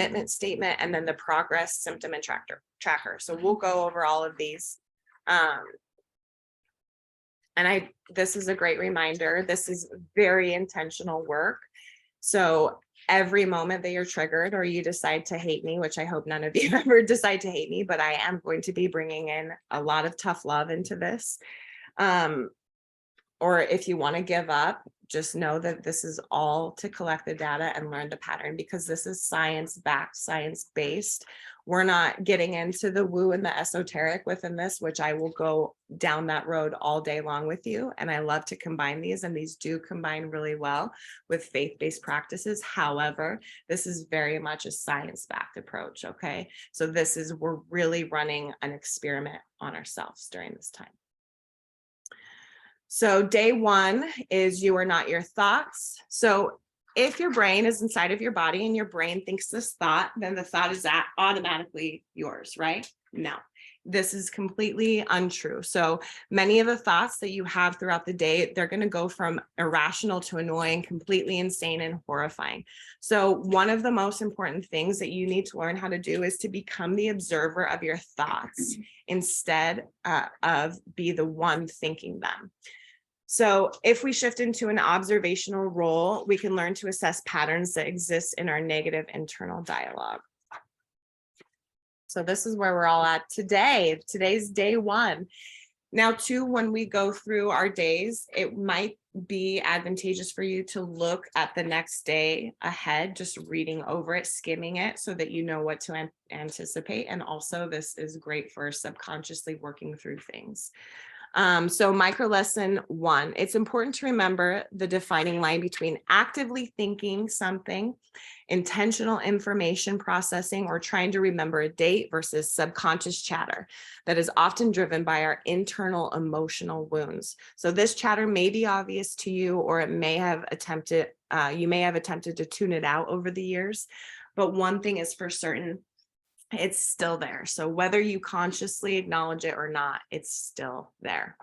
commitment statement, and then the progress symptom and tracker. So we'll go over all of these. And this is a great reminder. This is very intentional work. So every moment that you're triggered or you decide to hate me, which I hope none of you ever decide to hate me, but I am going to be bringing in a lot of tough love into this. Or if you want to give up, just know that this is all to collect the data and learn the pattern, because this is science-backed, science-based. We're not getting into the woo and the esoteric within this, which I will go down that road all day long with you. And I love to combine these, and these do combine really well with faith-based practices. However, this is very much a science-backed approach, okay? So we're really running an experiment on ourselves during this time. So day one is you are not your thoughts. So if your brain is inside of your body and your brain thinks this thought, then the thought is automatically yours, right? No, this is completely untrue. So many of the thoughts that you have throughout the day, they're going to go from irrational to annoying, completely insane and horrifying. So one of the most important things that you need to learn how to do is to become the observer of your thoughts instead of be the one thinking them. So if we shift into an observational role, we can learn to assess patterns that exist in our negative internal dialogue. So this is where we're all at today. Today's day one. Now, too, when we go through our days, it might be advantageous for you to look at the next day ahead, just reading over it, skimming it, so that you know what to anticipate. And also, this is great for subconsciously working through things. So micro lesson 1, it's important to remember the defining line between actively thinking something, intentional information processing, or trying to remember a date versus subconscious chatter that is often driven by our internal emotional wounds. So this chatter may be obvious to you, or you may have attempted to tune it out over the years. But one thing is for certain, it's still there. So whether you consciously acknowledge it or not, it's still there.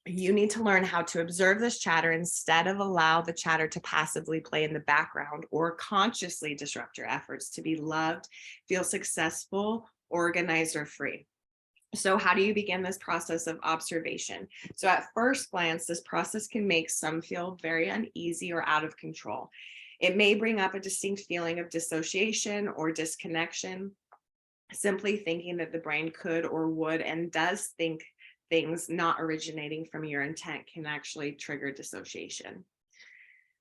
You need to learn how to observe this chatter instead of allow the chatter to passively play in the background or consciously disrupt your efforts to be loved, feel successful, organized, or free. So how do you begin this process of observation? So at first glance, this process can make some feel very uneasy or out of control. It may bring up a distinct feeling of dissociation or disconnection. Simply thinking that the brain could or would and does think things not originating from your intent can actually trigger dissociation.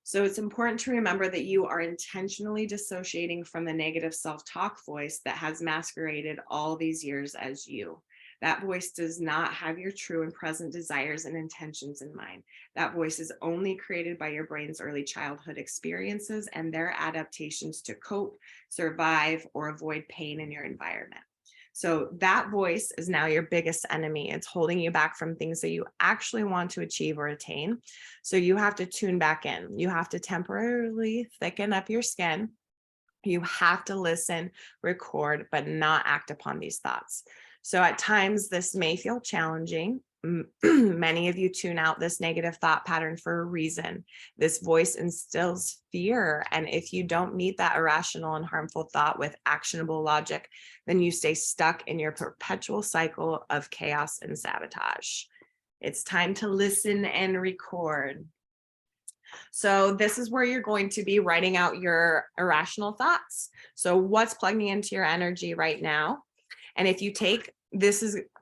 So it's important to remember that you are intentionally dissociating from the negative self-talk voice that has masqueraded all these years as you. That voice does not have your true and present desires and intentions in mind. That voice is only created by your brain's early childhood experiences and their adaptations to cope, survive, or avoid pain in your environment. So that voice is now your biggest enemy. It's holding you back from things that you actually want to achieve or attain. So you have to tune back in. You have to temporarily thicken up your skin. You have to listen, record, but not act upon these thoughts. So at times this may feel challenging. Many of you tune out this negative thought pattern for a reason. This voice instills fear. And if you don't meet that irrational and harmful thought with actionable logic, then you stay stuck in your perpetual cycle of chaos and sabotage. It's time to listen and record. So this is where you're going to be writing out your irrational thoughts. So what's plugging into your energy right now? And if you take,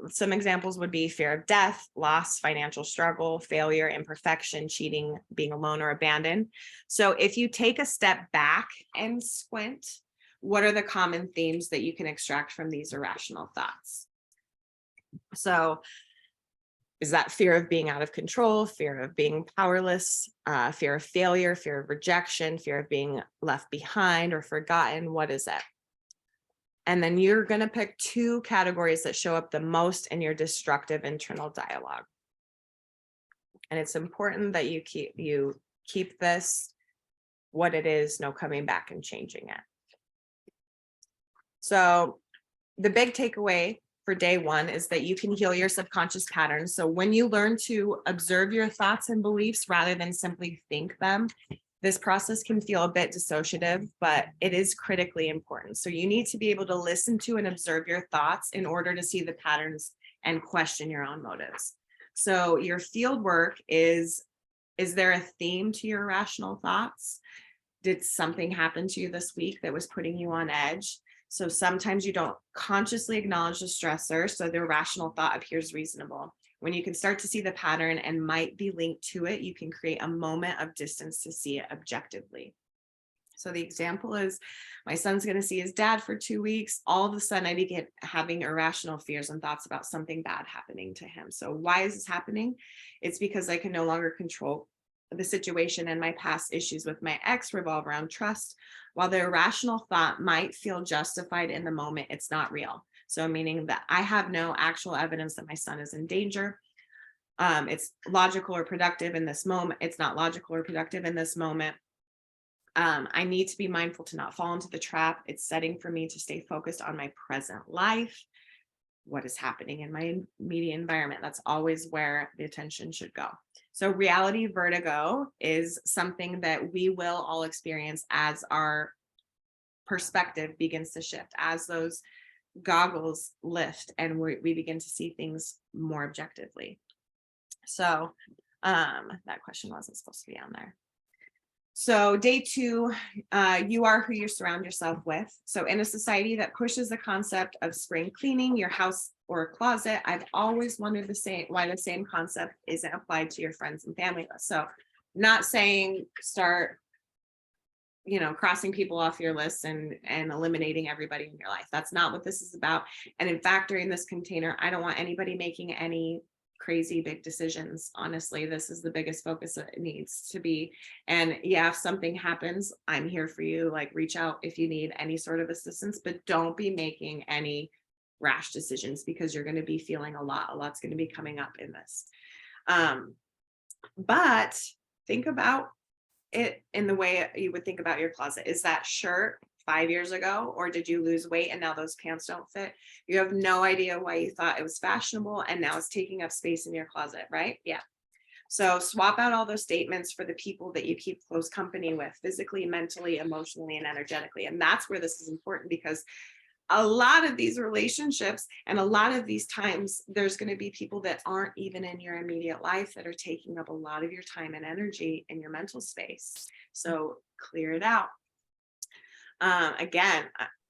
some examples would be fear of death, loss, financial struggle, failure, imperfection, cheating, being alone or abandoned. So if you take a step back and squint, what are the common themes that you can extract from these irrational thoughts? So is that fear of being out of control, fear of being powerless, fear of failure, fear of rejection, fear of being left behind or forgotten? What is it? And then you're going to pick 2 categories that show up the most in your destructive internal dialogue. And it's important that you keep this what it is, no coming back and changing it. So the big takeaway for day 1 is that you can heal your subconscious patterns. So when you learn to observe your thoughts and beliefs rather than simply think them, This process can feel a bit dissociative, but it is critically important. So you need to be able to listen to and observe your thoughts in order to see the patterns and question your own motives. So your field work is there a theme to your irrational thoughts? Did something happen to you this week that was putting you on edge? So sometimes you don't consciously acknowledge the stressor, so the irrational thought appears reasonable. When you can start to see the pattern and might be linked to it, you can create a moment of distance to see it objectively. So the example is, my son's going to see his dad for 2 weeks. All of a sudden, I begin having irrational fears and thoughts about something bad happening to him. So why is this happening? It's because I can no longer control the situation, and my past issues with my ex revolve around trust. While the irrational thought might feel justified in the moment, it's not real. So meaning that I have no actual evidence that my son is in danger. It's logical or productive in this moment. It's not logical or productive in this moment. I need to be mindful to not fall into the trap. It's setting for me to stay focused on my present life, what is happening in my immediate environment. That's always where the attention should go. So reality vertigo is something that we will all experience as our perspective begins to shift, as those goggles lift and we begin to see things more objectively. So that question wasn't supposed to be on there. So day 2, you are who you surround yourself with. So in a society that pushes the concept of spring cleaning your house or a closet, I've always wondered why the same concept isn't applied to your friends and family list. So not saying start, crossing people off your list and eliminating everybody in your life. That's not what this is about. And in fact, during this container, I don't want anybody making any crazy big decisions. Honestly, this is the biggest focus that it needs to be. And yeah, if something happens, I'm here for you. Like, reach out if you need any sort of assistance, but don't be making any rash decisions, because you're going to be feeling a lot's going to be coming up in this. But think about it in the way you would think about your closet. Is that shirt 5 years ago, or did you lose weight and now those pants don't fit? You have no idea why you thought it was fashionable and now it's taking up space in your closet, right? Yeah. So swap out all those statements for the people that you keep close company with, physically, mentally, emotionally, and energetically. And that's where this is important, because a lot of these relationships and a lot of these times, there's going to be people that aren't even in your immediate life that are taking up a lot of your time and energy in your mental space. So clear it out. Again,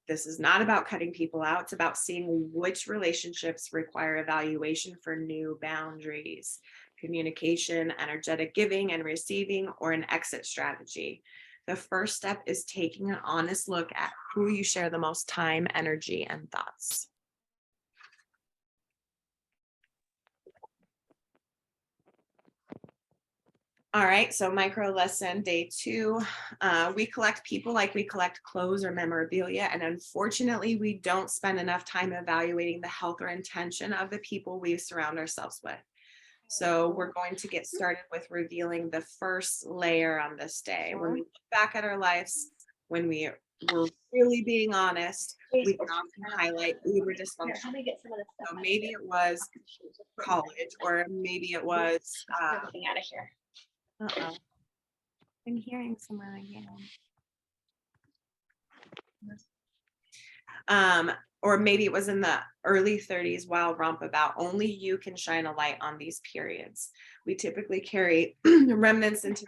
this is not about cutting people out. It's about seeing which relationships require evaluation for new boundaries, communication, energetic giving and receiving, or an exit strategy. The first step is taking an honest look at who you share the most time, energy, and thoughts. All right, so micro lesson day 2. We collect people like we collect clothes or memorabilia, and unfortunately, we don't spend enough time evaluating the health or intention of the people we surround ourselves with. So we're going to get started with revealing the first layer on this day. When we look back at our lives, when we were really being honest, we can often highlight uber dysfunction. So maybe it was college, or maybe it was everything out of here. I'm hearing someone again. Or maybe it was in the early 30s, wild romp about. Only you can shine a light on these periods. We typically carry remnants into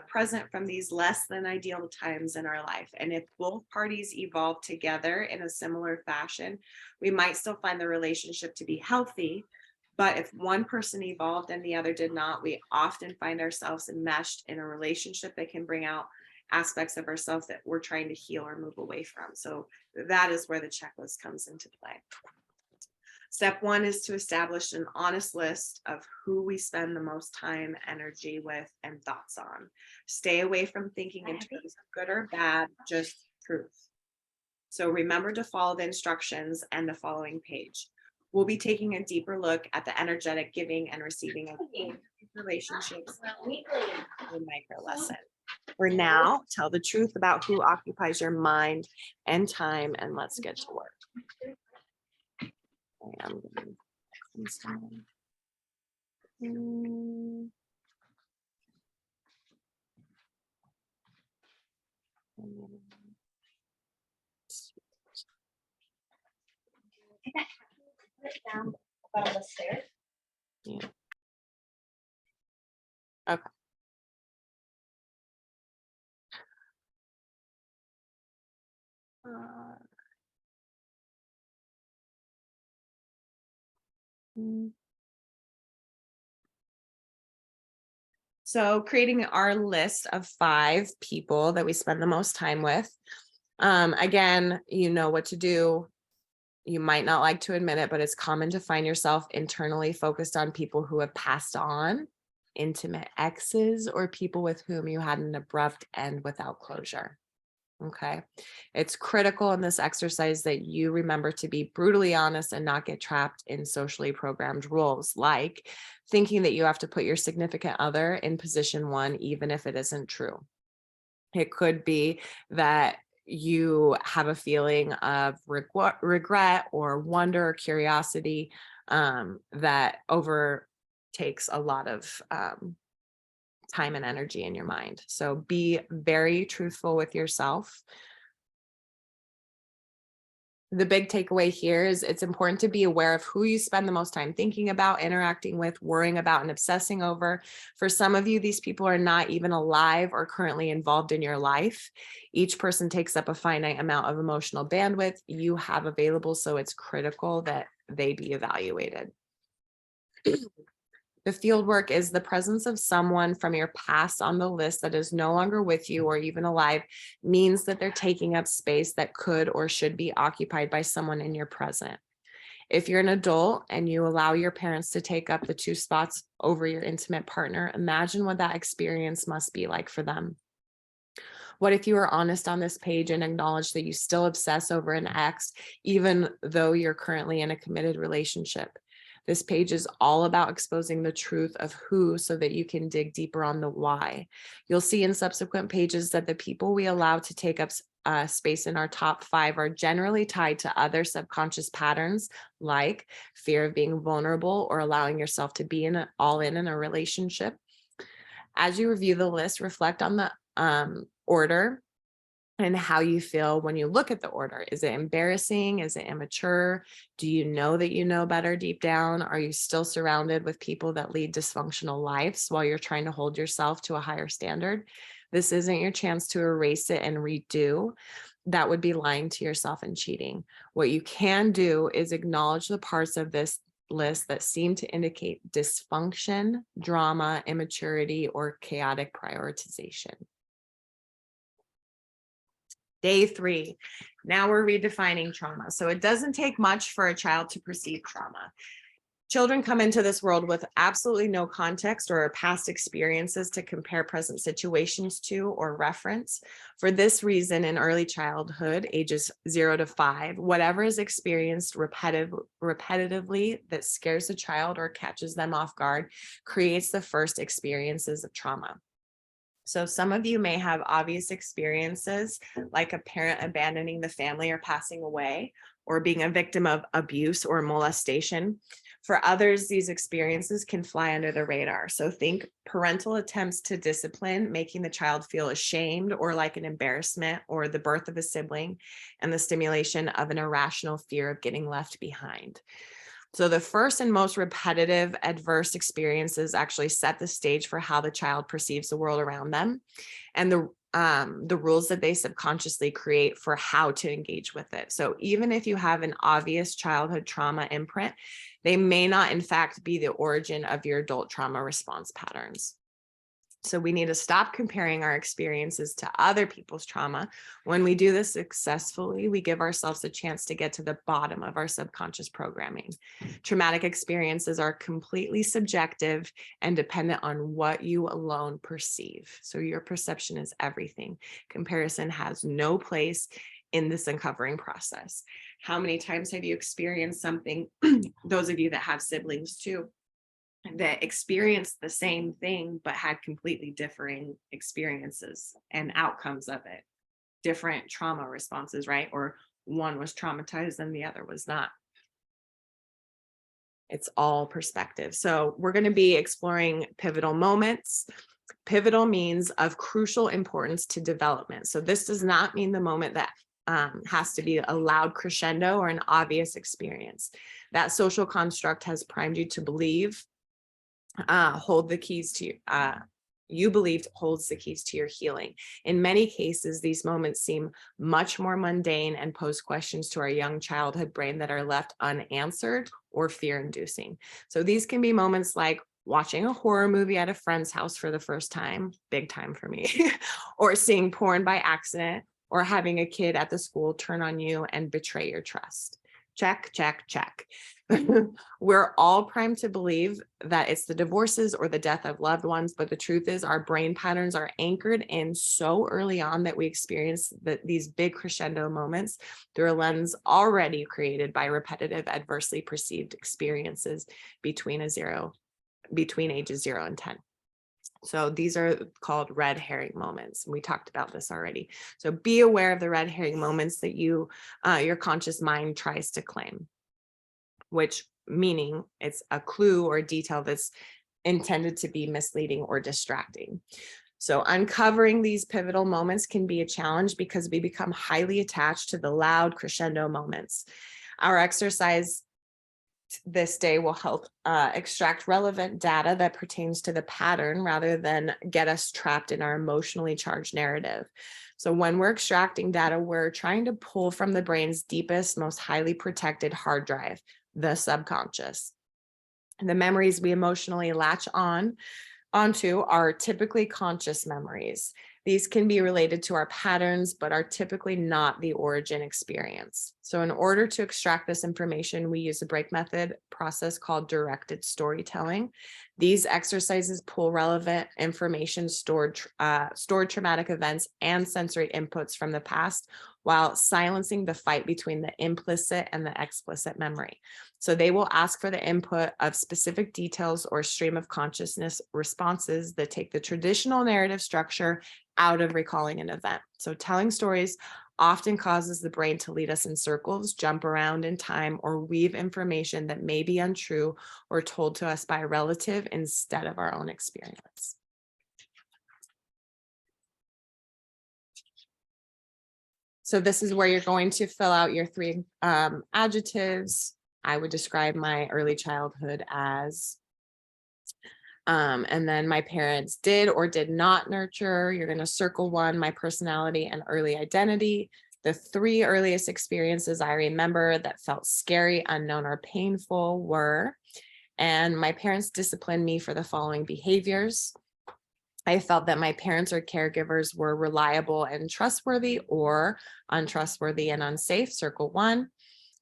present from these less than ideal times in our life. And if both parties evolve together in a similar fashion, we might still find the relationship to be healthy. But if one person evolved and the other did not, we often find ourselves enmeshed in a relationship that can bring out aspects of ourselves that we're trying to heal or move away from. So that is where the checklist comes into play. Step 1 is to establish an honest list of who we spend the most time, energy with, and thoughts on. Stay away from thinking in terms of good or bad, just truth. So remember to follow the instructions and the following page. We'll be taking a deeper look at the energetic giving and receiving of relationships in micro lesson. For now, tell the truth about who occupies your mind and time, and let's get to work. Put it down about the stairs. Yeah. Okay. So creating our list of 5 people that we spend the most time with. Again, you know what to do. You might not like to admit it, but it's common to find yourself internally focused on people who have passed on, intimate exes, or people with whom you had an abrupt end without closure. Okay. It's critical in this exercise that you remember to be brutally honest and not get trapped in socially programmed rules, like thinking that you have to put your significant other in position 1, even if it isn't true. It could be that you have a feeling of regret or wonder or curiosity that overtakes a lot of time and energy in your mind. So be very truthful with yourself. The big takeaway here is it's important to be aware of who you spend the most time thinking about, interacting with, worrying about, and obsessing over. For some of you, these people are not even alive or currently involved in your life. Each person takes up a finite amount of emotional bandwidth you have available, so it's critical that they be evaluated. The field work is the presence of someone from your past on the list that is no longer with you or even alive means that they're taking up space that could or should be occupied by someone in your present. If you're an adult and you allow your parents to take up the 2 spots over your intimate partner, imagine what that experience must be like for them. What if you were honest on this page and acknowledge that you still obsess over an ex, even though you're currently in a committed relationship? This page is all about exposing the truth of who so that you can dig deeper on the why. You'll see in subsequent pages that the people we allow to take up space in our top 5 are generally tied to other subconscious patterns like fear of being vulnerable or allowing yourself to be all in a relationship. As you review the list, reflect on the order and how you feel when you look at the order. Is it embarrassing? Is it immature? Do you know that you know better deep down? Are you still surrounded with people that lead dysfunctional lives while you're trying to hold yourself to a higher standard? This isn't your chance to erase it and redo. That would be lying to yourself and cheating. What you can do is acknowledge the parts of this list that seem to indicate dysfunction, drama, immaturity, or chaotic prioritization. Day 3, now we're redefining trauma. So it doesn't take much for a child to perceive trauma. Children come into this world with absolutely no context or past experiences to compare present situations to or reference. For this reason, in early childhood, ages 0 to 5, whatever is experienced repetitively that scares the child or catches them off guard creates the first experiences of trauma. So some of you may have obvious experiences like a parent abandoning the family or passing away, or being a victim of abuse or molestation. For others, these experiences can fly under the radar. So think parental attempts to discipline, making the child feel ashamed or like an embarrassment, or the birth of a sibling and the stimulation of an irrational fear of getting left behind. So the first and most repetitive adverse experiences actually set the stage for how the child perceives the world around them and the rules that they subconsciously create for how to engage with it. So even if you have an obvious childhood trauma imprint, they may not in fact be the origin of your adult trauma response patterns. So we need to stop comparing our experiences to other people's trauma. When we do this successfully, we give ourselves a chance to get to the bottom of our subconscious programming. Traumatic experiences are completely subjective and dependent on what you alone perceive. So your perception is everything. Comparison has no place in this uncovering process. How many times have you experienced something, those of you that have siblings too, that experienced the same thing but had completely differing experiences and outcomes of it, different trauma responses, right? Or one was traumatized and the other was not. It's all perspective. So we're going to be exploring pivotal moments. Pivotal means of crucial importance to development. So this does not mean the moment that has to be a loud crescendo or an obvious experience. That social construct has primed you to believe, hold the keys to you believed holds the keys to your healing. In many cases, these moments seem much more mundane and pose questions to our young childhood brain that are left unanswered or fear-inducing. So these can be moments like watching a horror movie at a friend's house for the first time, big time for me, or seeing porn by accident, or having a kid at the school turn on you and betray your trust. Check, check, check. We're all primed to believe that it's the divorces or the death of loved ones, but the truth is our brain patterns are anchored in so early on that we experience these big crescendo moments through a lens already created by repetitive, adversely perceived experiences between ages 0 and 10. So these are called red herring moments. We talked about this already. So be aware of the red herring moments that your conscious mind tries to claim, which meaning it's a clue or detail that's intended to be misleading or distracting. So uncovering these pivotal moments can be a challenge because we become highly attached to the loud crescendo moments. Our exercise this day will help extract relevant data that pertains to the pattern rather than get us trapped in our emotionally charged narrative. So when we're extracting data, we're trying to pull from the brain's deepest, most highly protected hard drive, the subconscious. And the memories we emotionally latch onto are typically conscious memories. These can be related to our patterns, but are typically not the origin experience. So in order to extract this information, we use a break method process called directed storytelling. These exercises pull relevant information, stored traumatic events and sensory inputs from the past while silencing the fight between the implicit and the explicit memory. So they will ask for the input of specific details or stream of consciousness responses that take the traditional narrative structure out of recalling an event. So telling stories often causes the brain to lead us in circles, jump around in time, or weave information that may be untrue or told to us by a relative instead of our own experience. So this is where you're going to fill out your 3 adjectives. I would describe my early childhood as, and then my parents did or did not nurture. You're going to circle 1, my personality and early identity. The 3 earliest experiences I remember that felt scary, unknown, or painful were, and my parents disciplined me for the following behaviors. I felt that my parents or caregivers were reliable and trustworthy or untrustworthy and unsafe, circle 1.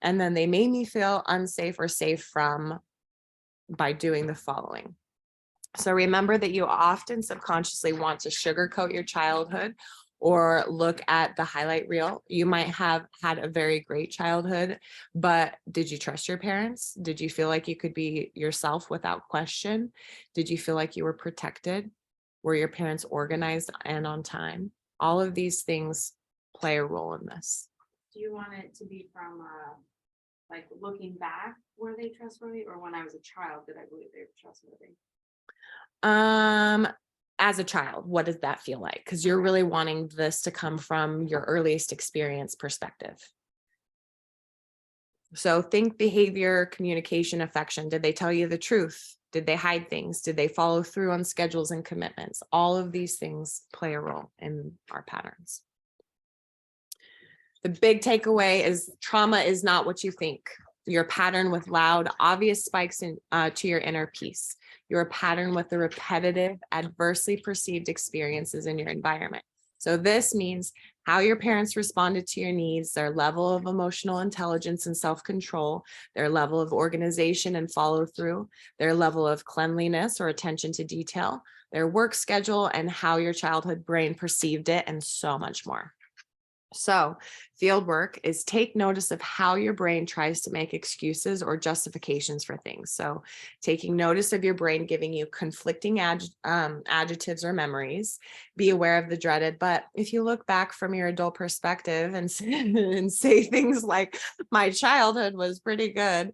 And then they made me feel unsafe or safe by doing the following. So remember that you often subconsciously want to sugarcoat your childhood or look at the highlight reel. You might have had a very great childhood, but did you trust your parents? Did you feel like you could be yourself without question? Did you feel like you were protected? Were your parents organized and on time? All of these things play a role in this. Do you want it to be from like looking back, were they trustworthy, or when I was a child, did I believe they were trustworthy? As a child, what does that feel like? Because you're really wanting this to come from your earliest experience perspective. So think behavior, communication, affection. Did they tell you the truth? Did they hide things? Did they follow through on schedules and commitments? All of these things play a role in our patterns. The big takeaway is trauma is not what you think. Your pattern with loud, obvious spikes to your inner peace. Your pattern with the repetitive, adversely perceived experiences in your environment. So this means how your parents responded to your needs, their level of emotional intelligence and self-control, their level of organization and follow through, their level of cleanliness or attention to detail, their work schedule, and how your childhood brain perceived it, and so much more. So field work is take notice of how your brain tries to make excuses or justifications for things. So taking notice of your brain giving you conflicting adjectives or memories. Be aware of the dreaded, but if you look back from your adult perspective and say things like, my childhood was pretty good,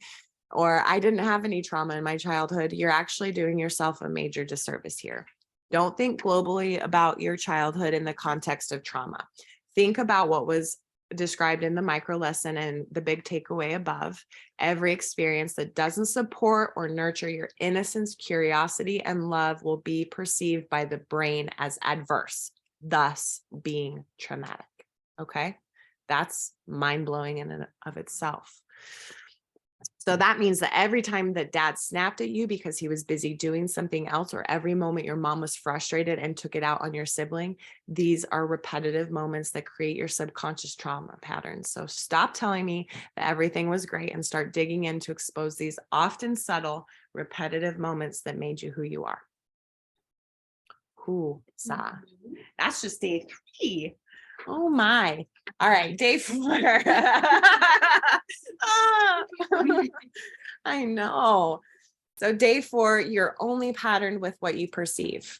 or I didn't have any trauma in my childhood, you're actually doing yourself a major disservice here. Don't think globally about your childhood in the context of trauma. Think about what was described in the micro lesson and the big takeaway above. Every experience that doesn't support or nurture your innocence, curiosity, and love will be perceived by the brain as adverse, thus being traumatic. Okay, that's mind-blowing in and of itself. So that means that every time that dad snapped at you because he was busy doing something else, or every moment your mom was frustrated and took it out on your sibling, these are repetitive moments that create your subconscious trauma patterns. So stop telling me that everything was great and start digging in to expose these often subtle, repetitive moments that made you who you are. Who saw? That's just day 3. Oh my. All right, day 4. Ah, I know. So day 4, you're only patterned with what you perceive.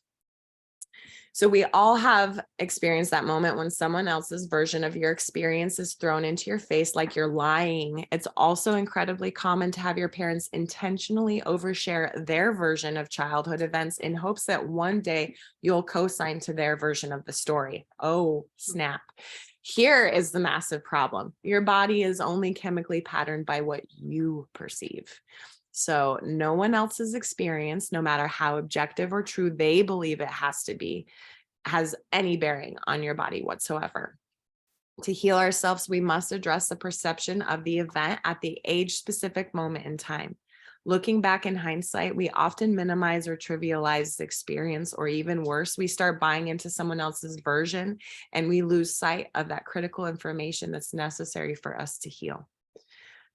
So we all have experienced that moment when someone else's version of your experience is thrown into your face like you're lying. It's also incredibly common to have your parents intentionally overshare their version of childhood events in hopes that one day you'll co-sign to their version of the story. Oh, snap. Here is the massive problem. Your body is only chemically patterned by what you perceive. So no one else's experience, no matter how objective or true they believe it has to be, has any bearing on your body whatsoever. To heal ourselves, we must address the perception of the event at the age-specific moment in time. Looking back in hindsight, we often minimize or trivialize the experience, or even worse, we start buying into someone else's version and we lose sight of that critical information that's necessary for us to heal.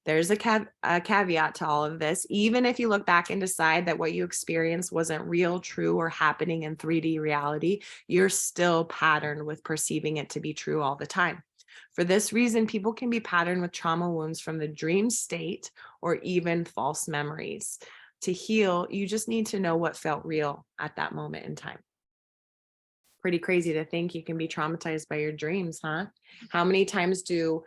There's a caveat to all of this. Even if you look back and decide that what you experienced wasn't real, true, or happening in 3D reality, you're still patterned with perceiving it to be true all the time. For this reason, people can be patterned with trauma wounds from the dream state or even false memories. To heal, you just need to know what felt real at that moment in time. Pretty crazy to think you can be traumatized by your dreams, huh? How many times do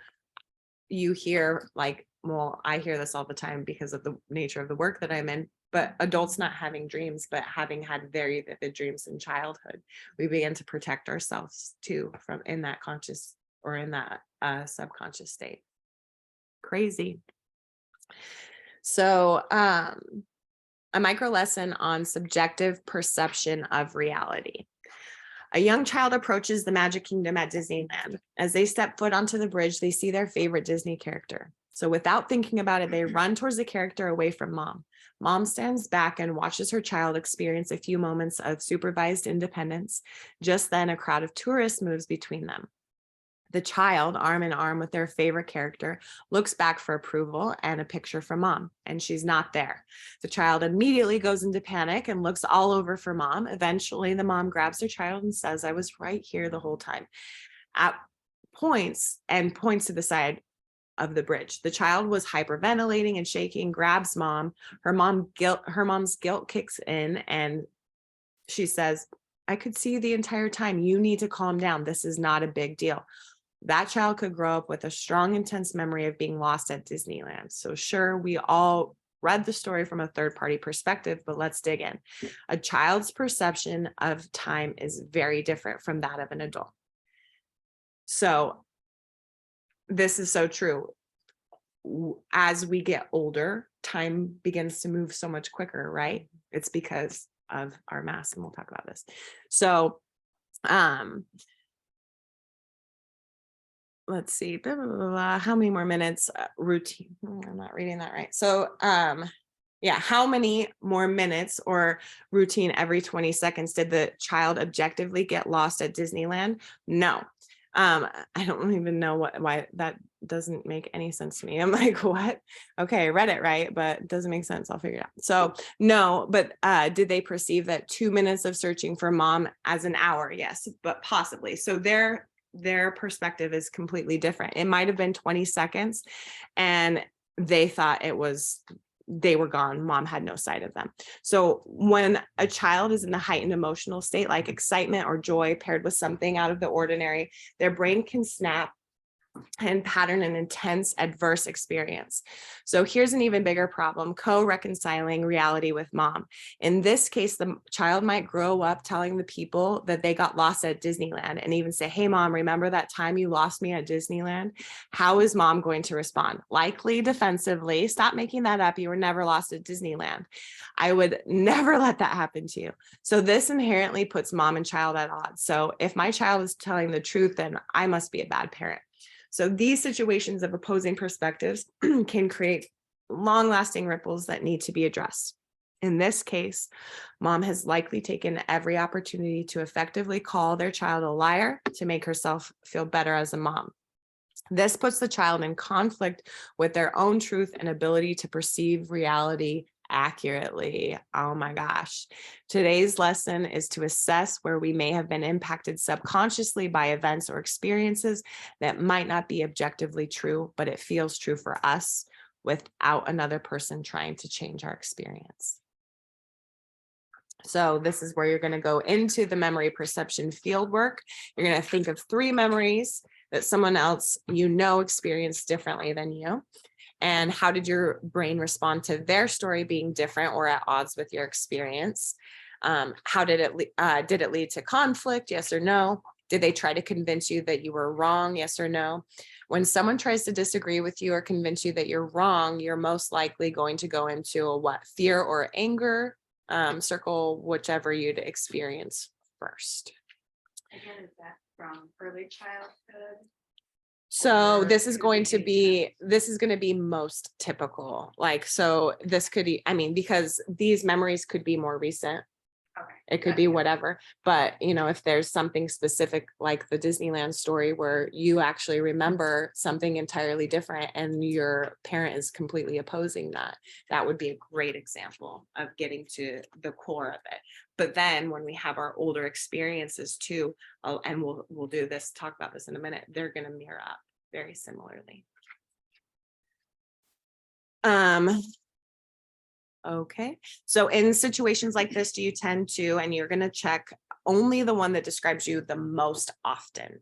you hear, like, well, I hear this all the time because of the nature of the work that I'm in, but adults not having dreams, but having had very vivid dreams in childhood, we begin to protect ourselves too from in that conscious or in that subconscious state. Crazy. So a micro lesson on subjective perception of reality. A young child approaches the Magic Kingdom at Disneyland. As they step foot onto the bridge, they see their favorite Disney character. So without thinking about it, they run towards the character away from mom. Mom stands back and watches her child experience a few moments of supervised independence. Just then, a crowd of tourists moves between them. The child, arm in arm with their favorite character, looks back for approval and a picture from mom, and she's not there. The child immediately goes into panic and looks all over for mom. Eventually, the mom grabs her child and says, "I was right here the whole time." At points to the side of the bridge. The child was hyperventilating and shaking, grabs mom. Her mom's guilt kicks in and she says, "I could see you the entire time. You need to calm down. This is not a big deal." That child could grow up with a strong, intense memory of being lost at Disneyland. So sure, we all read the story from a third-party perspective, but let's dig in. A child's perception of time is very different from that of an adult. So this is so true. As we get older, time begins to move so much quicker, right? It's because of our mass, and we'll talk about this. So, let's see, blah, blah, blah, blah. How many more minutes? Routine. I'm not reading that right. So, yeah, how many more minutes or routine every 20 seconds did the child objectively get lost at Disneyland? No. I don't even know why that doesn't make any sense to me. I'm like, what? Okay, I read it right, but it doesn't make sense. I'll figure it out. So no, but did they perceive that 2 minutes of searching for mom as an hour? Yes, but possibly. So their perspective is completely different. It might have been 20 seconds and they thought they were gone. Mom had no sight of them. So when a child is in a heightened emotional state, like excitement or joy paired with something out of the ordinary, their brain can snap and pattern an intense adverse experience. So here's an even bigger problem: co-reconciling reality with mom. In this case, the child might grow up telling the people that they got lost at Disneyland and even say, hey mom, remember that time you lost me at Disneyland? How is mom going to respond? Likely defensively. Stop making that up. You were never lost at Disneyland. I would never let that happen to you. So this inherently puts mom and child at odds. So if my child is telling the truth, then I must be a bad parent. So these situations of opposing perspectives can create long-lasting ripples that need to be addressed. In this case, mom has likely taken every opportunity to effectively call their child a liar to make herself feel better as a mom. This puts the child in conflict with their own truth and ability to perceive reality accurately. Oh my gosh. Today's lesson is to assess where we may have been impacted subconsciously by events or experiences that might not be objectively true, but it feels true for us without another person trying to change our experience. So this is where you're going to go into the memory perception field work. You're going to think of 3 memories that someone else experienced differently than you. And how did your brain respond to their story being different or at odds with your experience? How did it lead to conflict? Yes or no? Did they try to convince you that you were wrong? Yes or no? When someone tries to disagree with you or convince you that you're wrong, you're most likely going to go into a fear or anger circle, whichever you'd experience first. Again, is that from early childhood? So Or this is could going it to be most typical. So this could be, because these memories could be more recent. Okay. It could be whatever, but if there's something specific like the Disneyland story where you actually remember something entirely different and your parent is completely opposing that, that would be a great example of getting to the core of it. But then when we have our older experiences too, and we'll talk about this in a minute, they're going to mirror up very similarly. Okay, so in situations like this, do you tend to, and you're going to check only the one that describes you the most often,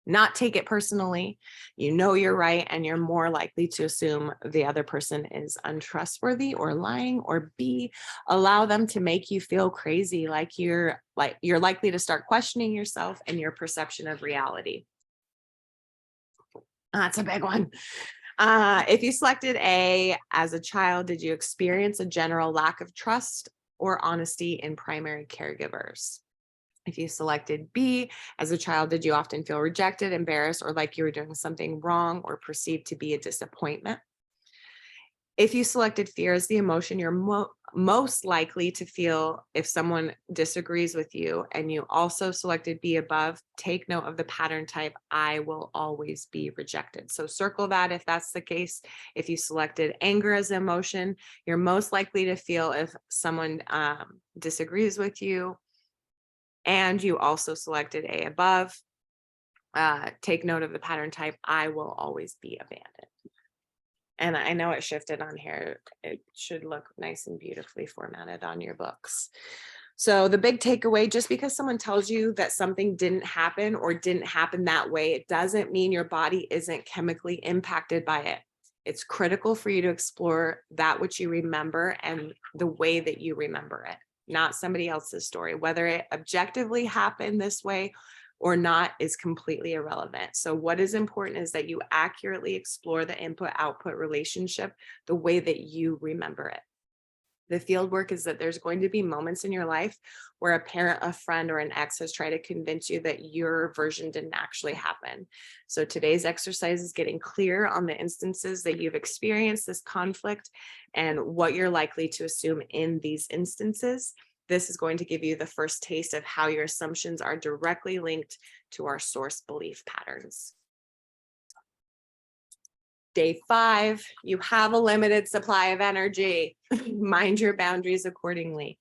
not take it personally, you're right, and you're more likely to assume the other person is untrustworthy or lying, or B, allow them to make you feel crazy, you're likely to start questioning yourself and your perception of reality. That's a big one. If you selected A, as a child, did you experience a general lack of trust or honesty in primary caregivers? If you selected B, as a child, did you often feel rejected, embarrassed, or like you were doing something wrong or perceived to be a disappointment? If you selected fear as the emotion you're most likely to feel if someone disagrees with you, and you also selected B above, take note of the pattern type, I will always be rejected. So circle that if that's the case. If you selected anger as an emotion, you're most likely to feel if someone disagrees with you, and you also selected A above, take note of the pattern type, I will always be abandoned. And I know it shifted on here. It should look nice and beautifully formatted on your books. So the big takeaway, just because someone tells you that something didn't happen or didn't happen that way, it doesn't mean your body isn't chemically impacted by it. It's critical for you to explore that which you remember and the way that you remember it, not somebody else's story. Whether it objectively happened this way or not is completely irrelevant. So what is important is that you accurately explore the input-output relationship the way that you remember it. The field work is that there's going to be moments in your life where a parent, a friend, or an ex has tried to convince you that your version didn't actually happen. So today's exercise is getting clear on the instances that you've experienced this conflict and what you're likely to assume in these instances. This is going to give you the first taste of how your assumptions are directly linked to our source belief patterns. Day 5, you have a limited supply of energy. Mind your boundaries accordingly.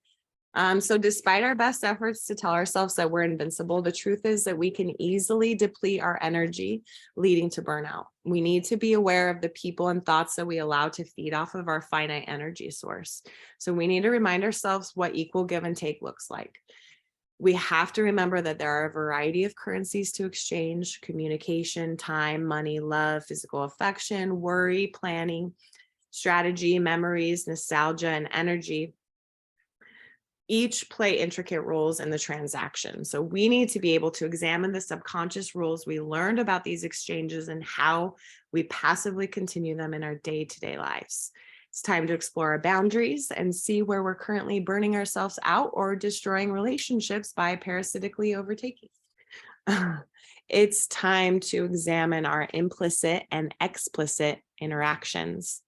So despite our best efforts to tell ourselves that we're invincible, the truth is that we can easily deplete our energy, leading to burnout. We need to be aware of the people and thoughts that we allow to feed off of our finite energy source. So we need to remind ourselves what equal give and take looks like. We have to remember that there are a variety of currencies to exchange: communication, time, money, love, physical affection, worry, planning, strategy, memories, nostalgia, and energy. Each play intricate roles in the transaction. So we need to be able to examine the subconscious rules we learned about these exchanges and how we passively continue them in our day-to-day lives. It's time to explore our boundaries and see where we're currently burning ourselves out or destroying relationships by parasitically overtaking. It's time to examine our implicit and explicit interactions.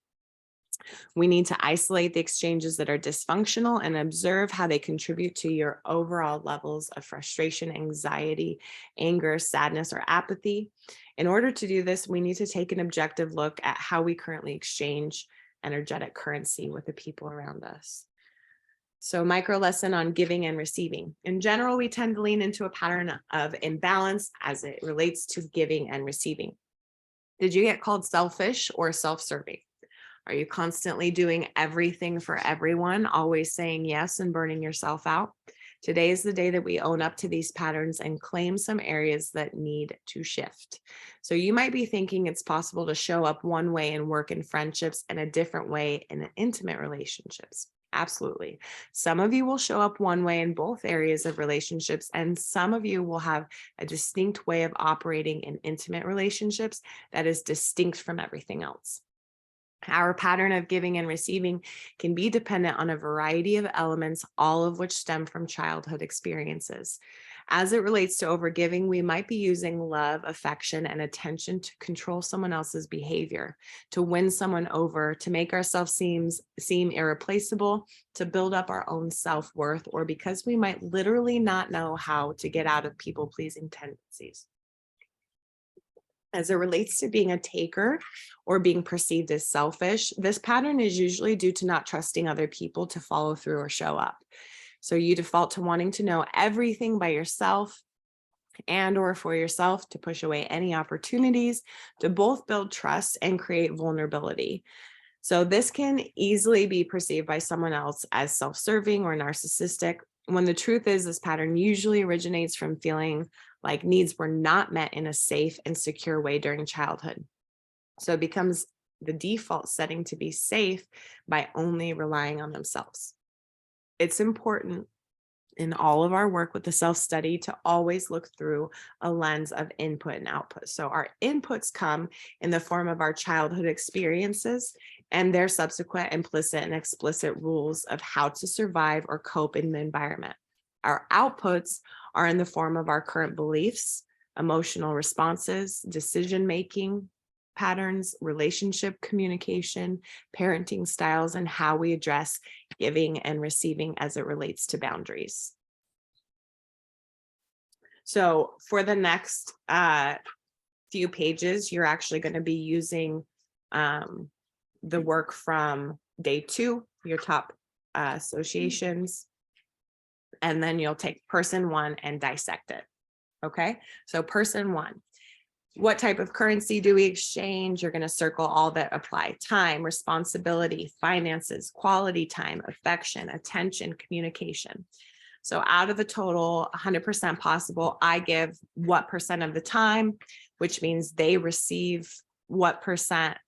We need to isolate the exchanges that are dysfunctional and observe how they contribute to your overall levels of frustration, anxiety, anger, sadness, or apathy. In order to do this, we need to take an objective look at how we currently exchange energetic currency with the people around us. So, micro lesson on giving and receiving. In general, we tend to lean into a pattern of imbalance as it relates to giving and receiving. Did you get called selfish or self-serving? Are you constantly doing everything for everyone, always saying yes and burning yourself out? Today is the day that we own up to these patterns and claim some areas that need to shift. So you might be thinking it's possible to show up one way in work and friendships and a different way in intimate relationships. Absolutely. Some of you will show up one way in both areas of relationships, and some of you will have a distinct way of operating in intimate relationships that is distinct from everything else. Our pattern of giving and receiving can be dependent on a variety of elements, all of which stem from childhood experiences. As it relates to overgiving, we might be using love, affection, and attention to control someone else's behavior, to win someone over, to make ourselves seem irreplaceable, to build up our own self-worth, or because we might literally not know how to get out of people-pleasing tendencies. As it relates to being a taker or being perceived as selfish, this pattern is usually due to not trusting other people to follow through or show up. So you default to wanting to know everything by yourself and or for yourself, to push away any opportunities to both build trust and create vulnerability. So this can easily be perceived by someone else as self-serving or narcissistic, when the truth is this pattern usually originates from feeling like needs were not met in a safe and secure way during childhood. So it becomes the default setting to be safe by only relying on themselves. It's important in all of our work with the self-study to always look through a lens of input and output. So our inputs come in the form of our childhood experiences and their subsequent implicit and explicit rules of how to survive or cope in the environment. Our outputs are in the form of our current beliefs, emotional responses, decision-making patterns, relationship communication, parenting styles, and how we address giving and receiving as it relates to boundaries. So for the next few pages, you're actually going to be using the work from day 2, your top associations, and then you'll take person 1 and dissect it. Okay, so person 1. What type of currency do we exchange? You're going to circle all that apply: time, responsibility, finances, quality time, affection, attention, communication. So out of the total 100% possible, I give what percent of the time, which means they receive what percent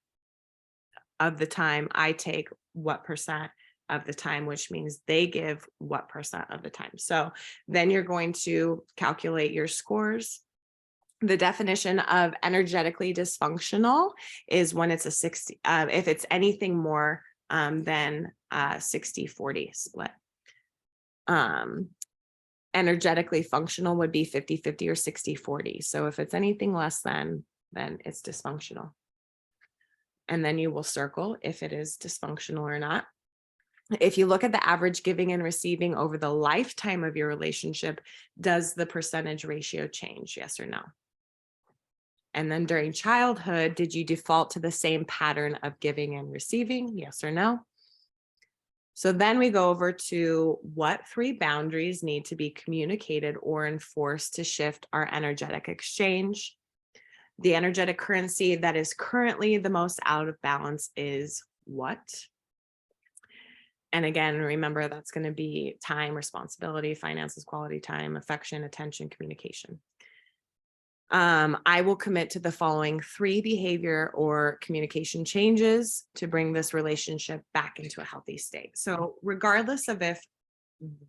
of the time. I take what percent of the time, which means they give what percent of the time. So then you're going to calculate your scores. The definition of energetically dysfunctional is when it's a 60, if it's anything more than 60-40 split. Energetically functional would be 50-50 or 60-40. So if it's anything less than, then it's dysfunctional. And then you will circle if it is dysfunctional or not. If you look at the average giving and receiving over the lifetime of your relationship, does the percentage ratio change? Yes or no? And then during childhood, did you default to the same pattern of giving and receiving? Yes or no? So then we go over to what 3 boundaries need to be communicated or enforced to shift our energetic exchange. The energetic currency that is currently the most out of balance is what? And again, remember that's going to be time, responsibility, finances, quality time, affection, attention, communication. I will commit to the following 3 behavior or communication changes to bring this relationship back into a healthy state. So regardless of if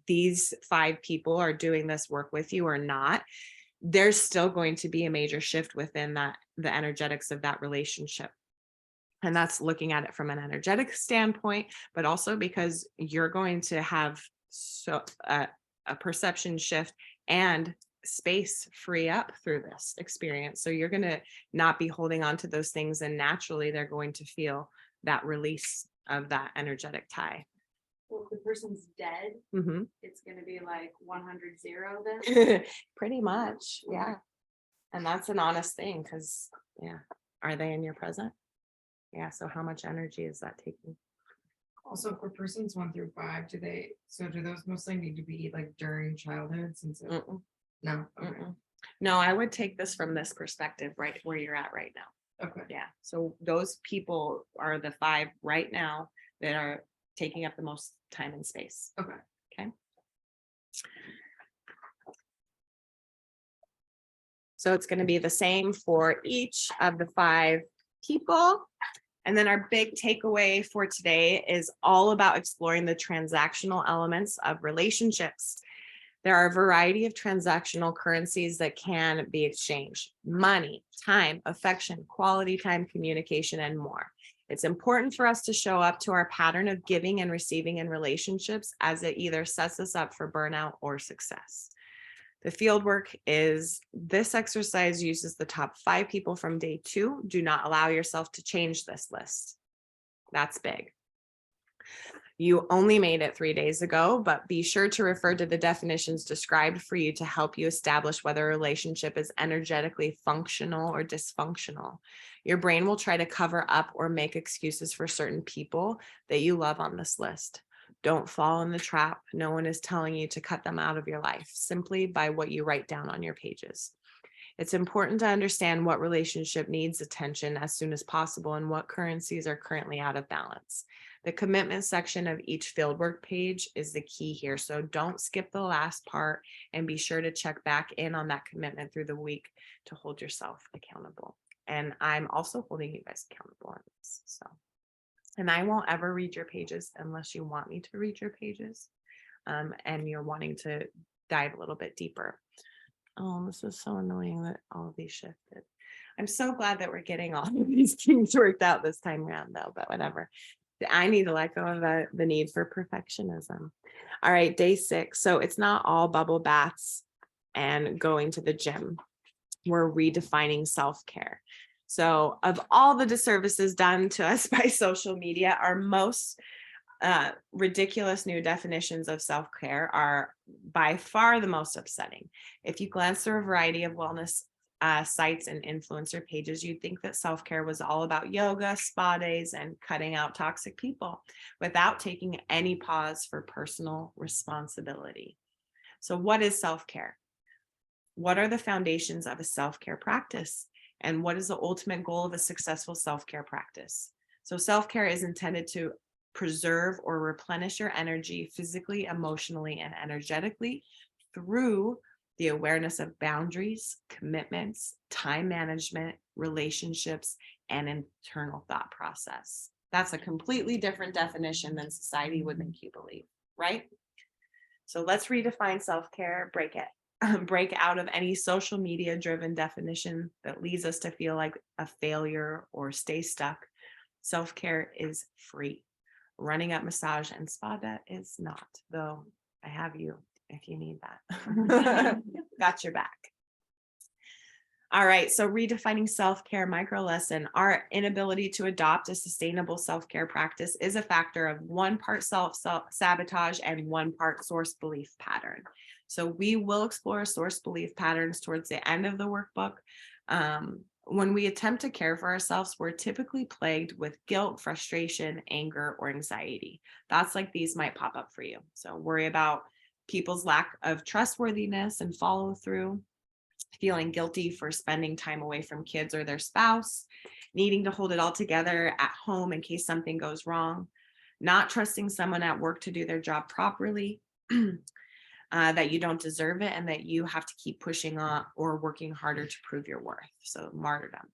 these 5 people are doing this work with you or not, there's still going to be a major shift within that, the energetics of that relationship. And that's looking at it from an energetic standpoint, but also because you're going to have a perception shift and space free up through this experience. So you're going to not be holding on to those things, and naturally they're going to feel that release of that energetic tie. Well, if the person's dead, Mhm. it's gonna be like 100-0 then. Pretty much, yeah. And that's an honest thing, because yeah, are they in your present? Yeah, so how much energy is that taking? Also, for persons 1 through 5, do those mostly need to be like during childhood since Mm-mm, no, okay, mm-mm. No, I would take this from this perspective, right where you're at right now. okay. Yeah, so those people are the 5 right now that are taking up the most time and space. Okay. Okay. So it's going to be the same for each of the 5 people. And then our big takeaway for today is all about exploring the transactional elements of relationships. There are a variety of transactional currencies that can be exchanged: money, time, affection, quality time, communication, and more. It's important for us to show up to our pattern of giving and receiving in relationships, as it either sets us up for burnout or success. The field work is this exercise uses the top 5 people from day 2. Do not allow yourself to change this list. That's big. You only made it 3 days ago, but be sure to refer to the definitions described for you to help you establish whether a relationship is energetically functional or dysfunctional. Your brain will try to cover up or make excuses for certain people that you love on this list. Don't fall in the trap. No one is telling you to cut them out of your life simply by what you write down on your pages. It's important to understand what relationship needs attention as soon as possible and what currencies are currently out of balance. The commitment section of each fieldwork page is the key here. So don't skip the last part, and be sure to check back in on that commitment through the week to hold yourself accountable. And I'm also holding you guys accountable on this. So. And I won't ever read your pages unless you want me to read your pages, and you're wanting to dive a little bit deeper. Oh, this is so annoying that all of these shifted. I'm so glad that we're getting all of these things worked out this time around, though, but whatever. I need to let go of the need for perfectionism. All right, day 6. So it's not all bubble baths and going to the gym. We're redefining self-care. So of all the disservices done to us by social media, our most ridiculous new definitions of self-care are by far the most upsetting. If you glance through a variety of wellness sites and influencer pages, you'd think that self-care was all about yoga, spa days, and cutting out toxic people without taking any pause for personal responsibility. So what is self-care? What are the foundations of a self-care practice? And what is the ultimate goal of a successful self-care practice? So self-care is intended to preserve or replenish your energy physically, emotionally, and energetically through the awareness of boundaries, commitments, time management, relationships, and internal thought process. That's a completely different definition than society would make you believe, right? So let's redefine self-care, break out of any social media driven definition that leads us to feel like a failure or stay stuck. Self-care is free. Running up massage and spa debt is not, though I have you if you need that. Got your back. All right, so redefining self-care micro lesson. Our inability to adopt a sustainable self-care practice is a factor of 1 part self-sabotage and 1 part source belief pattern. So we will explore source belief patterns towards the end of the workbook. When we attempt to care for ourselves, we're typically plagued with guilt, frustration, anger, or anxiety. Thoughts like these might pop up for you. So worry about people's lack of trustworthiness and follow through, feeling guilty for spending time away from kids or their spouse, needing to hold it all together at home in case something goes wrong, not trusting someone at work to do their job properly, that you don't deserve it, and that you have to keep pushing on or working harder to prove your worth. So martyrdom.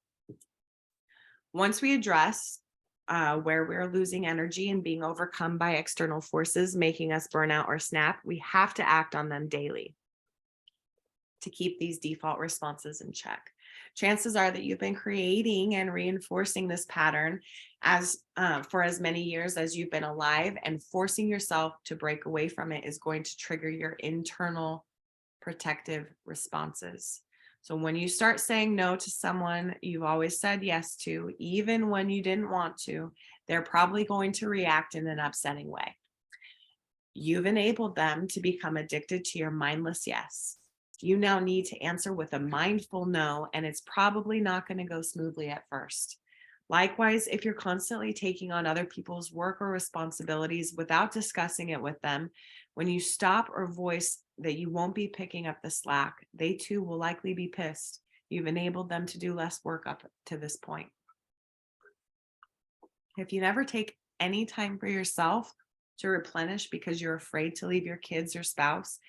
Once we address where we're losing energy and being overcome by external forces, making us burn out or snap, we have to act on them daily to keep these default responses in check. Chances are that you've been creating and reinforcing this pattern for as many years as you've been alive, and forcing yourself to break away from it is going to trigger your internal protective responses. So when you start saying no to someone you've always said yes to, even when you didn't want to, they're probably going to react in an upsetting way. You've enabled them to become addicted to your mindless yes. You now need to answer with a mindful no, and it's probably not going to go smoothly at first. Likewise, if you're constantly taking on other people's work or responsibilities without discussing it with them, when you stop or voice that you won't be picking up the slack, they too will likely be pissed. You've enabled them to do less work up to this point. If you never take any time for yourself to replenish because you're afraid to leave your kids or spouse,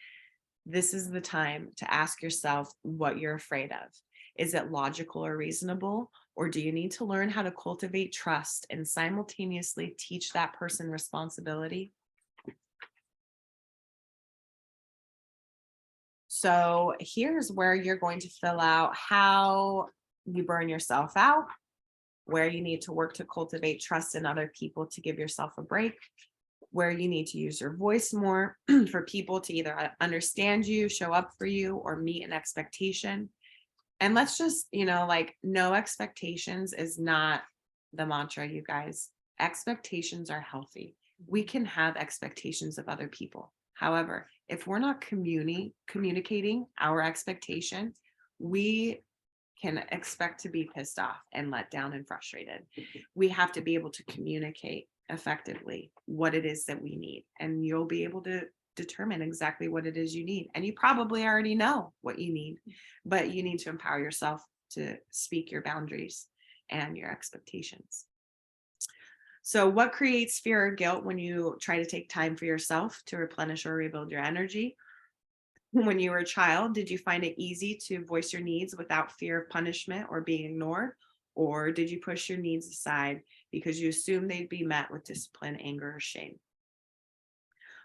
this is the time to ask yourself what you're afraid of. Is it logical or reasonable? Or do you need to learn how to cultivate trust and simultaneously teach that person responsibility? So here's where you're going to fill out how you burn yourself out, where you need to work to cultivate trust in other people to give yourself a break, where you need to use your voice more for people to either understand you, show up for you, or meet an expectation. And let's just, no expectations is not the mantra, you guys. Expectations are healthy. We can have expectations of other people. However, if we're not communicating our expectation, we can expect to be pissed off and let down and frustrated. We have to be able to communicate effectively what it is that we need, and you'll be able to determine exactly what it is you need. And you probably already know what you need, but you need to empower yourself to speak your boundaries and your expectations. So what creates fear or guilt when you try to take time for yourself to replenish or rebuild your energy? When you were a child, did you find it easy to voice your needs without fear of punishment or being ignored? Or did you push your needs aside because you assumed they'd be met with discipline, anger, or shame?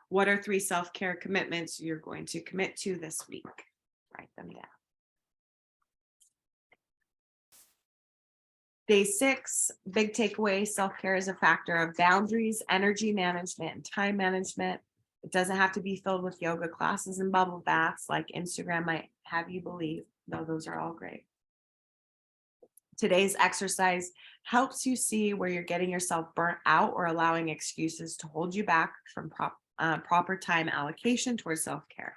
What are 3 self-care commitments you're going to commit to this week? Write them down. Day 6, big takeaway: self-care is a factor of boundaries, energy management, and time management. It doesn't have to be filled with yoga classes and bubble baths like Instagram might have you believe, though those are all great. Today's exercise helps you see where you're getting yourself burnt out or allowing excuses to hold you back from proper time allocation towards self-care.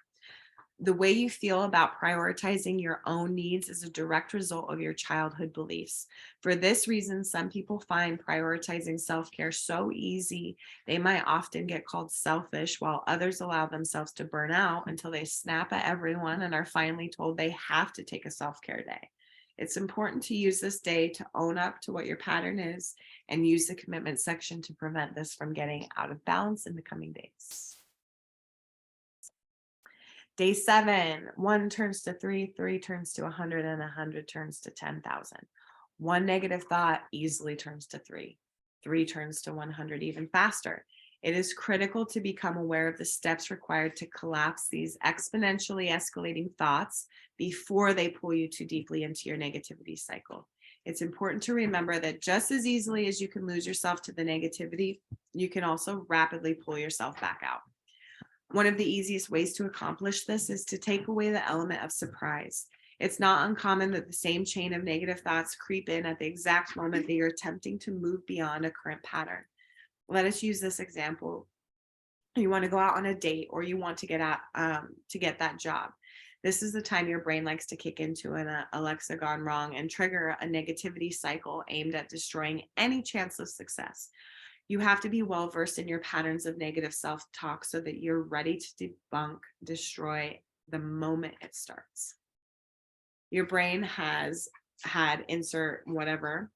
The way you feel about prioritizing your own needs is a direct result of your childhood beliefs. For this reason, some people find prioritizing self-care so easy, they might often get called selfish, while others allow themselves to burn out until they snap at everyone and are finally told they have to take a self-care day. It's important to use this day to own up to what your pattern is and use the commitment section to prevent this from getting out of balance in the coming days. Day 7, 1 turns to 3, 3 turns to 100, and 100 turns to 10,000. One negative thought easily turns to 3. 3 turns to 100 even faster. It is critical to become aware of the steps required to collapse these exponentially escalating thoughts before they pull you too deeply into your negativity cycle. It's important to remember that just as easily as you can lose yourself to the negativity, you can also rapidly pull yourself back out. One of the easiest ways to accomplish this is to take away the element of surprise. It's not uncommon that the same chain of negative thoughts creep in at the exact moment that you're attempting to move beyond a current pattern. Let us use this example. You want to go out on a date, or you want to get that job. This is the time your brain likes to kick into an Alexa gone wrong and trigger a negativity cycle aimed at destroying any chance of success. You have to be well versed in your patterns of negative self-talk so that you're ready to debunk, destroy the moment it starts. Your brain has had insert whatever.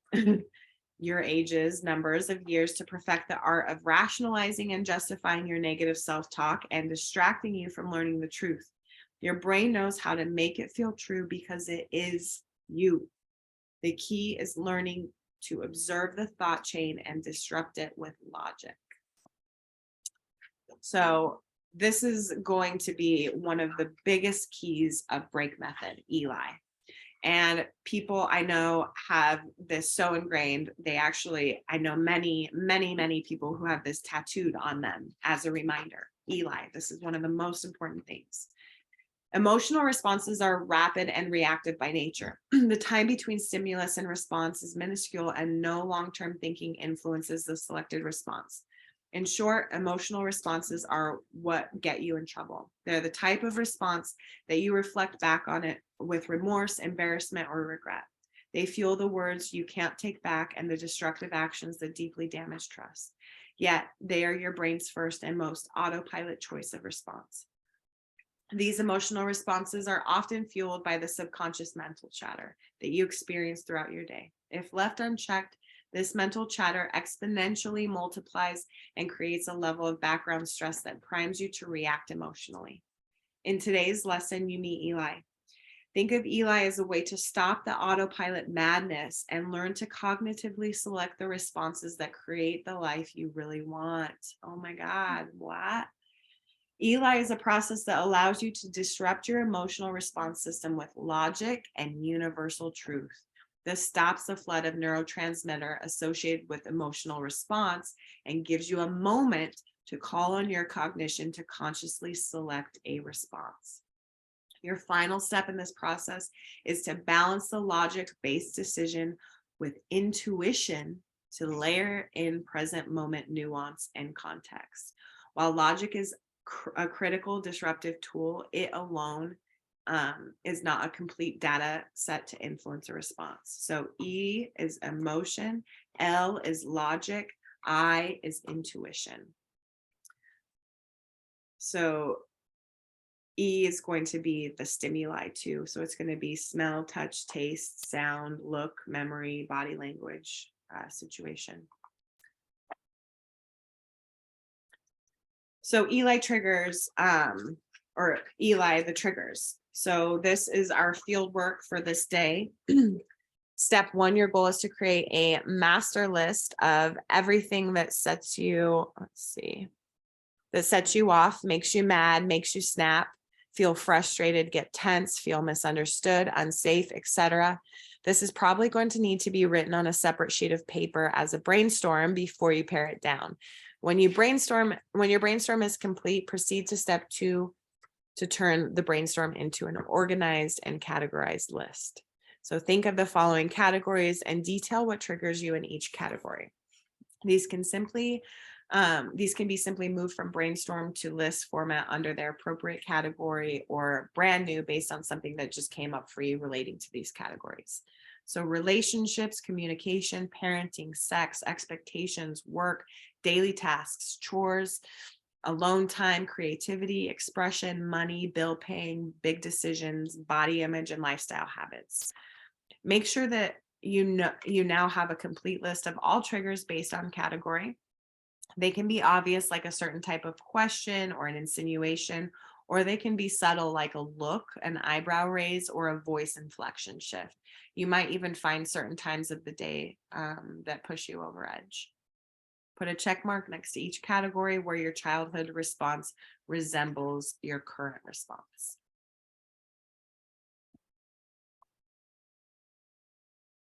your ages, numbers of years to perfect the art of rationalizing and justifying your negative self-talk and distracting you from learning the truth. Your brain knows how to make it feel true because it is you. The key is learning to observe the thought chain and disrupt it with logic. So this is going to be one of the biggest keys of break method, Eli. And people I know have this so ingrained. I know many, many, many people who have this tattooed on them as a reminder. Eli, this is one of the most important things. Emotional responses are rapid and reactive by nature. The time between stimulus and response is minuscule, and no long-term thinking influences the selected response. In short, emotional responses are what get you in trouble. They're the type of response that you reflect back on it with remorse, embarrassment, or regret. They fuel the words you can't take back and the destructive actions that deeply damage trust. Yet they are your brain's first and most autopilot choice of response. These emotional responses are often fueled by the subconscious mental chatter that you experience throughout your day. If left unchecked, this mental chatter exponentially multiplies and creates a level of background stress that primes you to react emotionally. In today's lesson, you meet Eli. Think of Eli as a way to stop the autopilot madness and learn to cognitively select the responses that create the life you really want. Oh my God, what? Eli is a process that allows you to disrupt your emotional response system with logic and universal truth. This stops the flood of neurotransmitter associated with emotional response and gives you a moment to call on your cognition to consciously select a response. Your final step in this process is to balance the logic-based decision with intuition to layer in present moment nuance and context. While logic is a critical disruptive tool, it alone is not a complete data set to influence a response. So E is emotion, L is logic, I is intuition. So E is going to be the stimuli too. So it's going to be smell, touch, taste, sound, look, memory, body language, situation. So Eli triggers, or Eli, the triggers. So this is our field work for this day. Step 1, your goal is to create a master list of everything that sets you, that sets you off, makes you mad, makes you snap, feel frustrated, get tense, feel misunderstood, unsafe, etc. This is probably going to need to be written on a separate sheet of paper as a brainstorm before you pare it down. When your brainstorm is complete, proceed to step 2 to turn the brainstorm into an organized and categorized list. So think of the following categories and detail what triggers you in each category. These can be simply moved from brainstorm to list format under their appropriate category, or brand new based on something that just came up for you relating to these categories. So relationships, communication, parenting, sex, expectations, work, daily tasks, chores, alone time, creativity, expression, money, bill paying, big decisions, body image, and lifestyle habits. Make sure that you now have a complete list of all triggers based on category. They can be obvious, like a certain type of question or an insinuation, or they can be subtle, like a look, an eyebrow raise, or a voice inflection shift. You might even find certain times of the day that push you over edge. Put a check mark next to each category where your childhood response resembles your current response.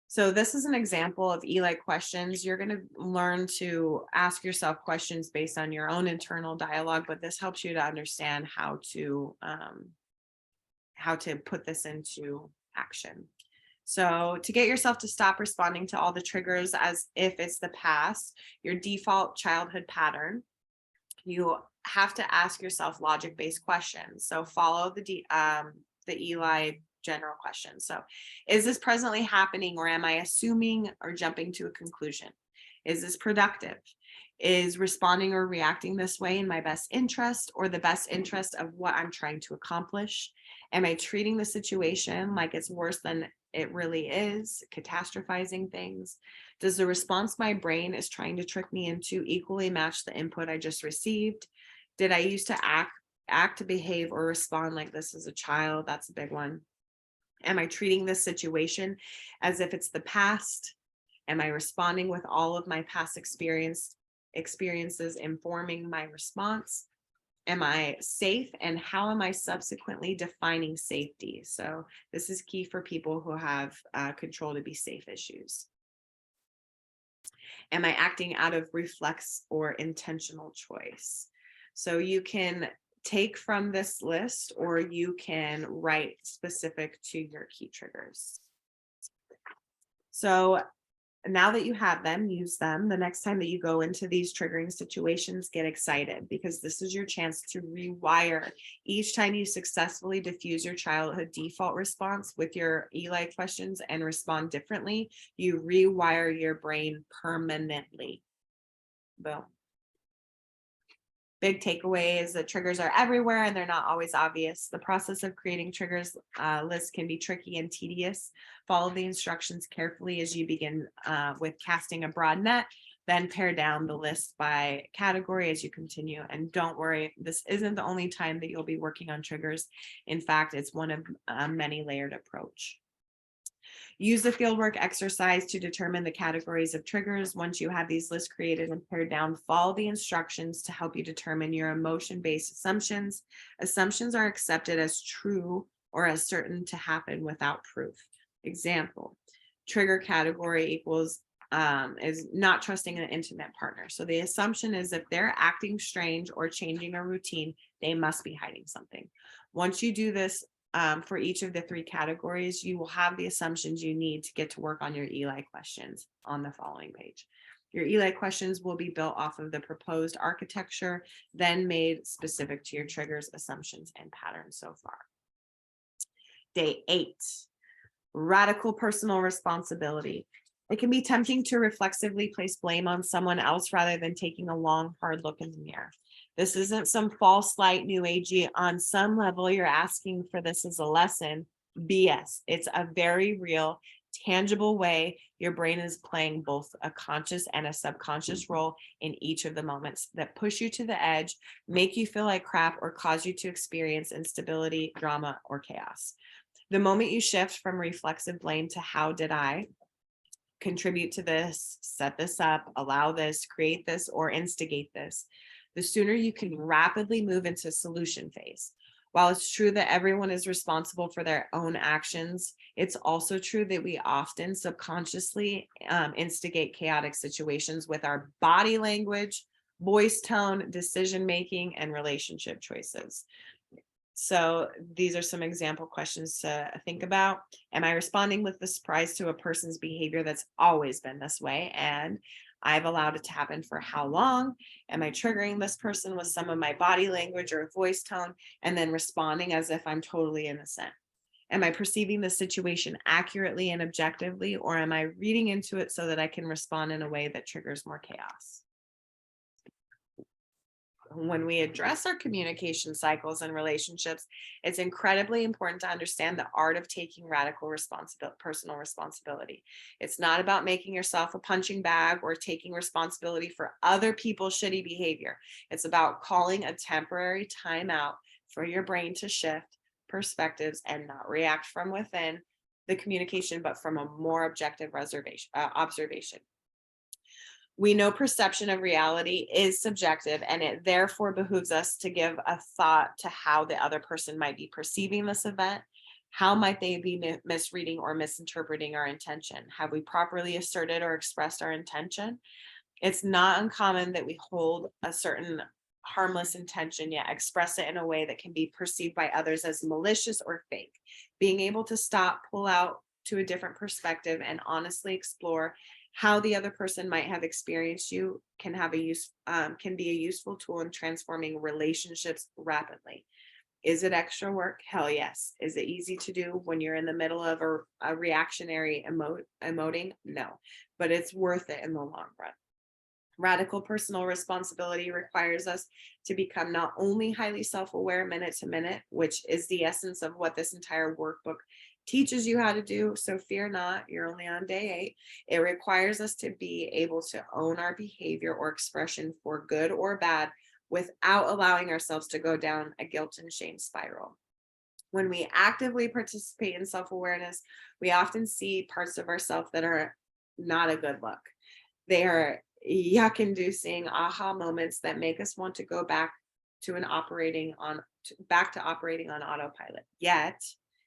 So this is an example of Eli questions. You're going to learn to ask yourself questions based on your own internal dialogue, but this helps you to understand how to put this into action. So to get yourself to stop responding to all the triggers as if it's the past, your default childhood pattern, you have to ask yourself logic-based questions. So follow the Eli general question. So is this presently happening, or am I assuming or jumping to a conclusion? Is this productive? Is responding or reacting this way in my best interest or the best interest of what I'm trying to accomplish? Am I treating the situation like it's worse than it really is, catastrophizing things? Does the response my brain is trying to trick me into equally match the input I just received? Did I used to act, behave, or respond like this as a child? That's a big one. Am I treating this situation as if it's the past? Am I responding with all of my past experiences informing my response? Am I safe, and how am I subsequently defining safety? So this is key for people who have control to be safe issues. Am I acting out of reflex or intentional choice? So you can take from this list, or you can write specific to your key triggers. So now that you have them, use them. The next time that you go into these triggering situations, get excited, because this is your chance to rewire. Each time you successfully diffuse your childhood default response with your ELI questions and respond differently, you rewire your brain permanently. Boom. Big takeaway is that triggers are everywhere and they're not always obvious. The process of creating triggers lists can be tricky and tedious. Follow the instructions carefully as you begin with casting a broad net, then pare down the list by category as you continue. And don't worry, this isn't the only time that you'll be working on triggers. In fact, it's one of a many layered approach. Use the fieldwork exercise to determine the categories of triggers. Once you have these lists created and pared down, follow the instructions to help you determine your emotion-based assumptions. Assumptions are accepted as true or as certain to happen without proof. Example, trigger category equals is not trusting an intimate partner. So the assumption is if they're acting strange or changing a routine, they must be hiding something. Once you do this, for each of the three categories, you will have the assumptions you need to get to work on your ELI questions on the following page. Your ELI questions will be built off of the proposed architecture, then made specific to your triggers, assumptions, and patterns so far. Day 8, radical personal responsibility. It can be tempting to reflexively place blame on someone else rather than taking a long, hard look in the mirror. This isn't some false light new agey. On some level, you're asking for this as a lesson. BS. It's a very real, tangible way your brain is playing both a conscious and a subconscious role in each of the moments that push you to the edge, make you feel like crap, or cause you to experience instability, drama, or chaos. The moment you shift from reflexive blame to how did I contribute to this, set this up, allow this, create this, or instigate this, the sooner you can rapidly move into solution phase. While it's true that everyone is responsible for their own actions, it's also true that we often subconsciously instigate chaotic situations with our body language, voice tone, decision-making, and relationship choices. So these are some example questions to think about. Am I responding with the surprise to a person's behavior that's always been this way, and I've allowed it to happen for how long? Am I triggering this person with some of my body language or voice tone and then responding as if I'm totally innocent? Am I perceiving the situation accurately and objectively, or am I reading into it so that I can respond in a way that triggers more chaos? When we address our communication cycles and relationships, it's incredibly important to understand the art of taking radical personal responsibility. It's not about making yourself a punching bag or taking responsibility for other people's shitty behavior. It's about calling a temporary timeout for your brain to shift perspectives and not react from within the communication, but from a more objective observation. We know perception of reality is subjective, and it therefore behooves us to give a thought to how the other person might be perceiving this event. How might they be misreading or misinterpreting our intention? Have we properly asserted or expressed our intention? It's not uncommon that we hold a certain harmless intention, yet express it in a way that can be perceived by others as malicious or fake. Being able to stop, pull out to a different perspective, and honestly explore how the other person might have experienced you can be a useful tool in transforming relationships rapidly. Is it extra work? Hell yes. Is it easy to do when you're in the middle of a reactionary emoting? No, but it's worth it in the long run. Radical personal responsibility requires us to become not only highly self-aware minute to minute, which is the essence of what this entire workbook teaches you how to do. So fear not, you're only on day 8. It requires us to be able to own our behavior or expression for good or bad without allowing ourselves to go down a guilt and shame spiral. When we actively participate in self-awareness, we often see parts of ourselves that are not a good look. They are yuck inducing aha moments that make us want to go back to back to operating on autopilot. Yet,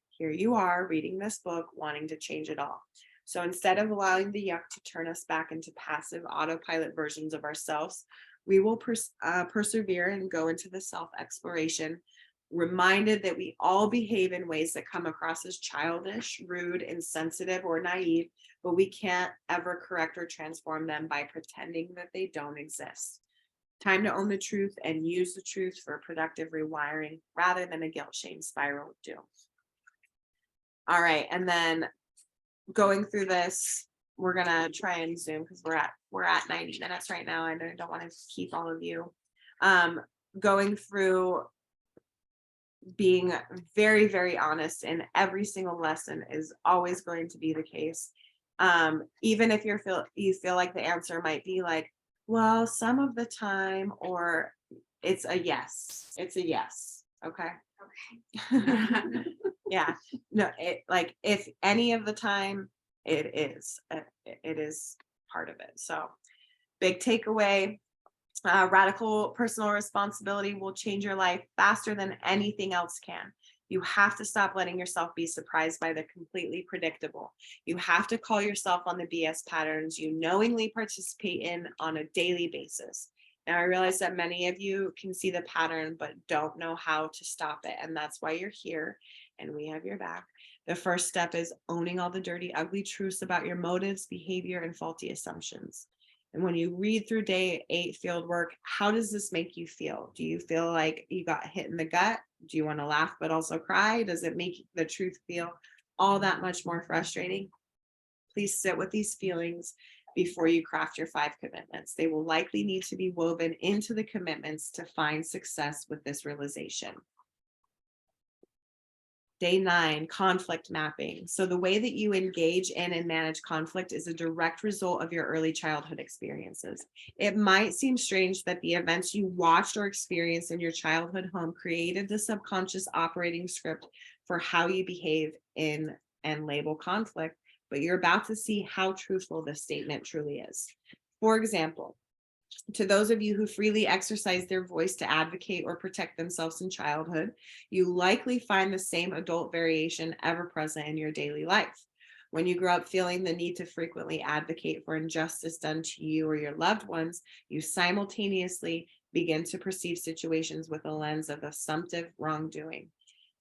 here you are reading this book, wanting to change it all. So instead of allowing the yuck to turn us back into passive autopilot versions of ourselves, we will persevere and go into the self-exploration, reminded that we all behave in ways that come across as childish, rude, insensitive, or naive, but we can't ever correct or transform them by pretending that they don't exist. Time to own the truth and use the truth for productive rewiring rather than a guilt shame spiral of doom. All right, and then going through this, we're gonna try and zoom because we're at 90 minutes right now. I don't want to keep all of you. Going through being very, very honest in every single lesson is always going to be the case. Even if you feel like the answer might be like, well, some of the time, or it's a yes. Okay. Okay. Yeah. No, if any of the time it is part of it. So big takeaway. Radical personal responsibility will change your life faster than anything else can. You have to stop letting yourself be surprised by the completely predictable. You have to call yourself on the BS patterns you knowingly participate in on a daily basis. Now, I realize that many of you can see the pattern, but don't know how to stop it. And that's why you're here and we have your back. The first step is owning all the dirty, ugly truths about your motives, behavior, and faulty assumptions. And when you read through day 8 field work, how does this make you feel? Do you feel like you got hit in the gut? Do you want to laugh but also cry? Does it make the truth feel all that much more frustrating? Please sit with these feelings before you craft your 5 commitments. They will likely need to be woven into the commitments to find success with this realization. Day 9, conflict mapping. So the way that you engage in and manage conflict is a direct result of your early childhood experiences. It might seem strange that the events you watched or experienced in your childhood home created the subconscious operating script for how you behave in and label conflict, but you're about to see how truthful this statement truly is. For example, to those of you who freely exercise their voice to advocate or protect themselves in childhood, you likely find the same adult variation ever present in your daily life. When you grow up feeling the need to frequently advocate for injustice done to you or your loved ones, you simultaneously begin to perceive situations with a lens of assumptive wrongdoing.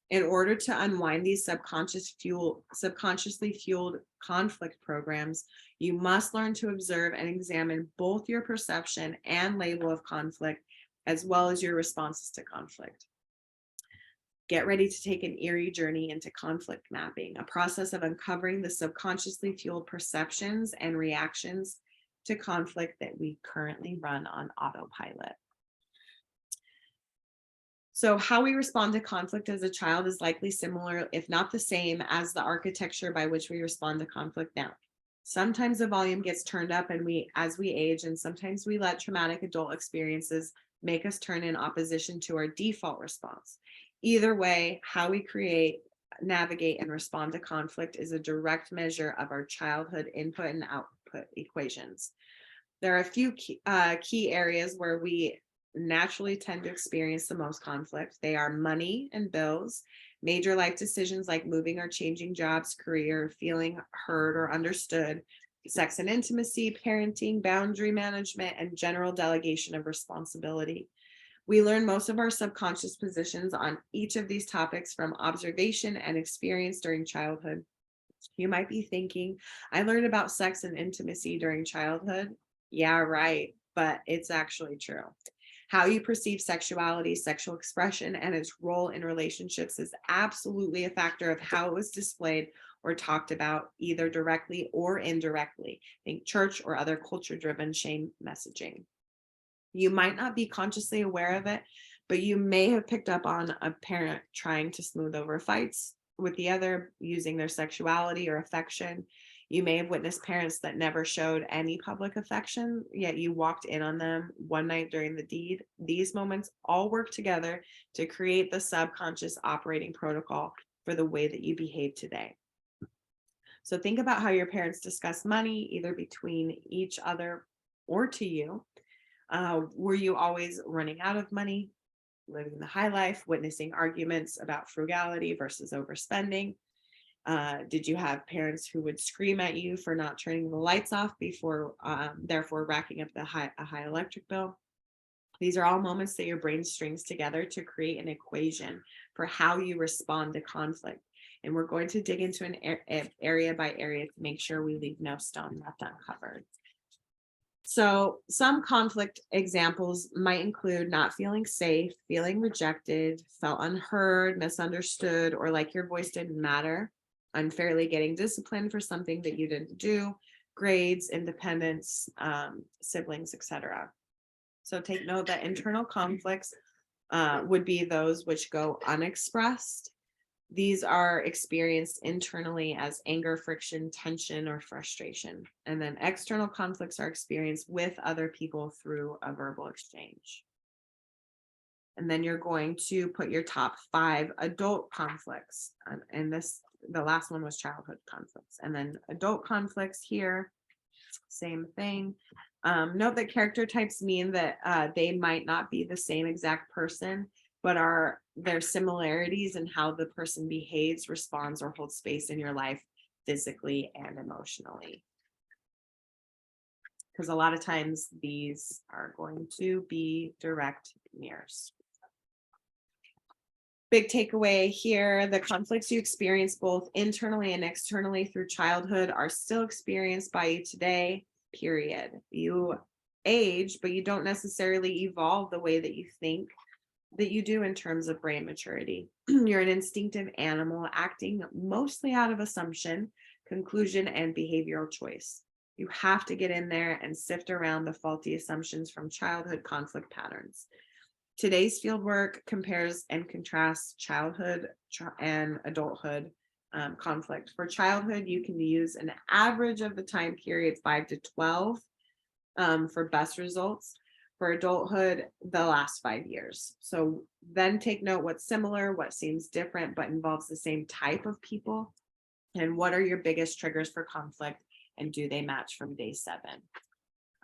In order to unwind these subconsciously fueled conflict programs, you must learn to observe and examine both your perception and label of conflict, as well as your responses to conflict. Get ready to take an eerie journey into conflict mapping, a process of uncovering the subconsciously fueled perceptions and reactions to conflict that we currently run on autopilot. So how we respond to conflict as a child is likely similar, if not the same, as the architecture by which we respond to conflict now. Sometimes the volume gets turned up as we age, and sometimes we let traumatic adult experiences make us turn in opposition to our default response. Either way, how we create, navigate, and respond to conflict is a direct measure of our childhood input and output equations. There are a few key areas where we naturally tend to experience the most conflict. They are money and bills, major life decisions like moving or changing jobs, career, feeling heard or understood, sex and intimacy, parenting, boundary management, and general delegation of responsibility. We learn most of our subconscious positions on each of these topics from observation and experience during childhood. You might be thinking, I learned about sex and intimacy during childhood. Yeah, right, but it's actually true. How you perceive sexuality, sexual expression, and its role in relationships is absolutely a factor of how it was displayed or talked about, either directly or indirectly. Think church or other culture-driven shame messaging. You might not be consciously aware of it, but you may have picked up on a parent trying to smooth over fights, with the other, using their sexuality or affection. You may have witnessed parents that never showed any public affection, yet you walked in on them one night during the deed. These moments all work together to create the subconscious operating protocol for the way that you behave today. So think about how your parents discuss money, either between each other or to you. Were you always running out of money, living the high life, witnessing arguments about frugality versus overspending? Did you have parents who would scream at you for not turning the lights off before, therefore racking up a high electric bill? These are all moments that your brain strings together to create an equation for how you respond to conflict. And we're going to dig into an area by area to make sure we leave no stone left uncovered. So some conflict examples might include not feeling safe, feeling rejected, felt unheard, misunderstood, or like your voice didn't matter, unfairly getting disciplined for something that you didn't do, grades, independence, siblings, etc. So take note that internal conflicts would be those which go unexpressed. These are experienced internally as anger, friction, tension, or frustration. And then external conflicts are experienced with other people through a verbal exchange. And then you're going to put your top 5 adult conflicts. And the last one was childhood conflicts. And then adult conflicts here, same thing. Note that character types mean that they might not be the same exact person, but are there similarities in how the person behaves, responds, or holds space in your life physically and emotionally. Because a lot of times these are going to be direct mirrors. Big takeaway here, the conflicts you experience both internally and externally through childhood are still experienced by you today, period. You age, but you don't necessarily evolve the way that you think that you do in terms of brain maturity. You're an instinctive animal acting mostly out of assumption, conclusion, and behavioral choice. You have to get in there and sift around the faulty assumptions from childhood conflict patterns. Today's fieldwork compares and contrasts childhood and adulthood conflict. For childhood, you can use an average of the time period 5 to 12 for best results. For adulthood, the last 5 years. So then take note what's similar, what seems different, but involves the same type of people, and what are your biggest triggers for conflict, and do they match from day 7?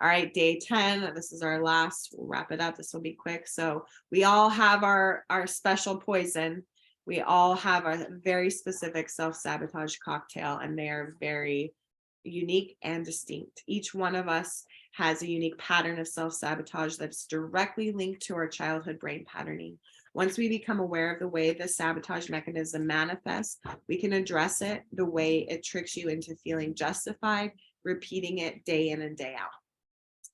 All right, day 10, this is our last, we'll wrap it up. This will be quick. So we all have our special poison. We all have a very specific self-sabotage cocktail, and they are very unique and distinct. Each one of us has a unique pattern of self-sabotage that's directly linked to our childhood brain patterning. Once we become aware of the way the sabotage mechanism manifests, we can address it the way it tricks you into feeling justified, repeating it day in and day out.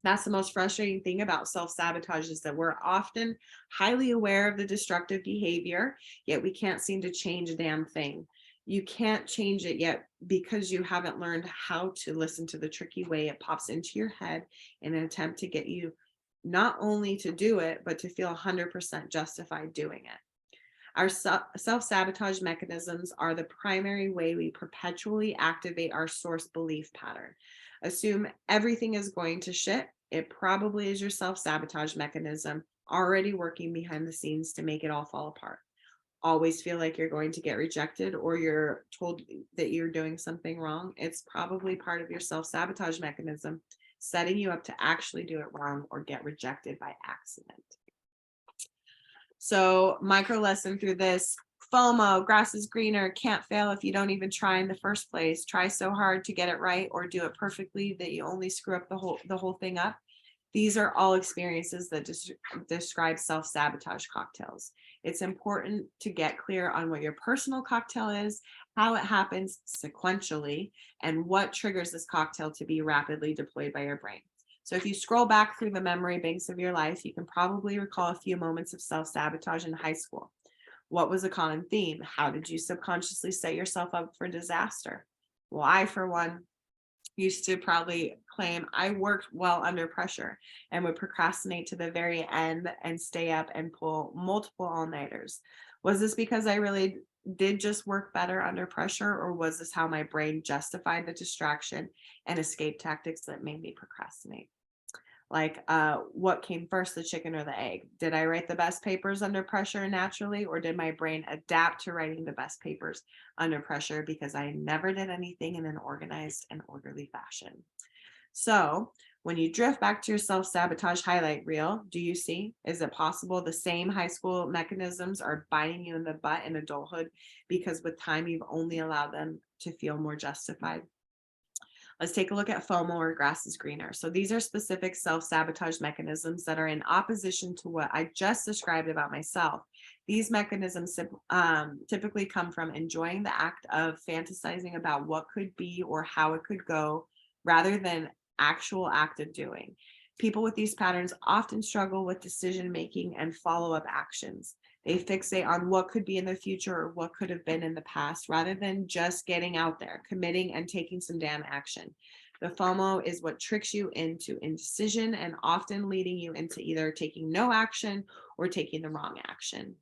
That's the most frustrating thing about self-sabotage, is that we're often highly aware of the destructive behavior, yet we can't seem to change a damn thing. You can't change it yet because you haven't learned how to listen to the tricky way it pops into your head in an attempt to get you not only to do it, but to feel 100% justified doing it. Our self-sabotage mechanisms are the primary way we perpetually activate our source belief pattern. Assume everything is going to shit. It probably is your self-sabotage mechanism already working behind the scenes to make it all fall apart. Always feel like you're going to get rejected, or you're told that you're doing something wrong. It's probably part of your self-sabotage mechanism setting you up to actually do it wrong or get rejected by accident. So micro lesson through this: FOMO, grass is greener, can't fail if you don't even try in the first place. Try so hard to get it right or do it perfectly that you only screw up the whole thing up. These are all experiences that describe self-sabotage cocktails. It's important to get clear on what your personal cocktail is, how it happens sequentially, and what triggers this cocktail to be rapidly deployed by your brain. So if you scroll back through the memory banks of your life, you can probably recall a few moments of self-sabotage in high school. What was a common theme? How did you subconsciously set yourself up for disaster? Well, I, for one, used to probably claim I worked well under pressure and would procrastinate to the very end and stay up and pull multiple all-nighters. Was this because I really did just work better under pressure, or was this how my brain justified the distraction and escape tactics that made me procrastinate? Like, what came first, the chicken or the egg? Did I write the best papers under pressure naturally, or did my brain adapt to writing the best papers under pressure because I never did anything in an organized and orderly fashion? So when you drift back to your self-sabotage highlight reel, do you see? Is it possible the same high school mechanisms are biting you in the butt in adulthood because with time you've only allowed them to feel more justified? Let's take a look at FOMO, or grass is greener. So these are specific self-sabotage mechanisms that are in opposition to what I just described about myself. These mechanisms typically come from enjoying the act of fantasizing about what could be or how it could go, rather than actual act of doing. People with these patterns often struggle with decision making and follow-up actions. They fixate on what could be in the future or what could have been in the past, rather than just getting out there, committing, and taking some damn action. The FOMO is what tricks you into indecision and often leading you into either taking no action or taking the wrong action.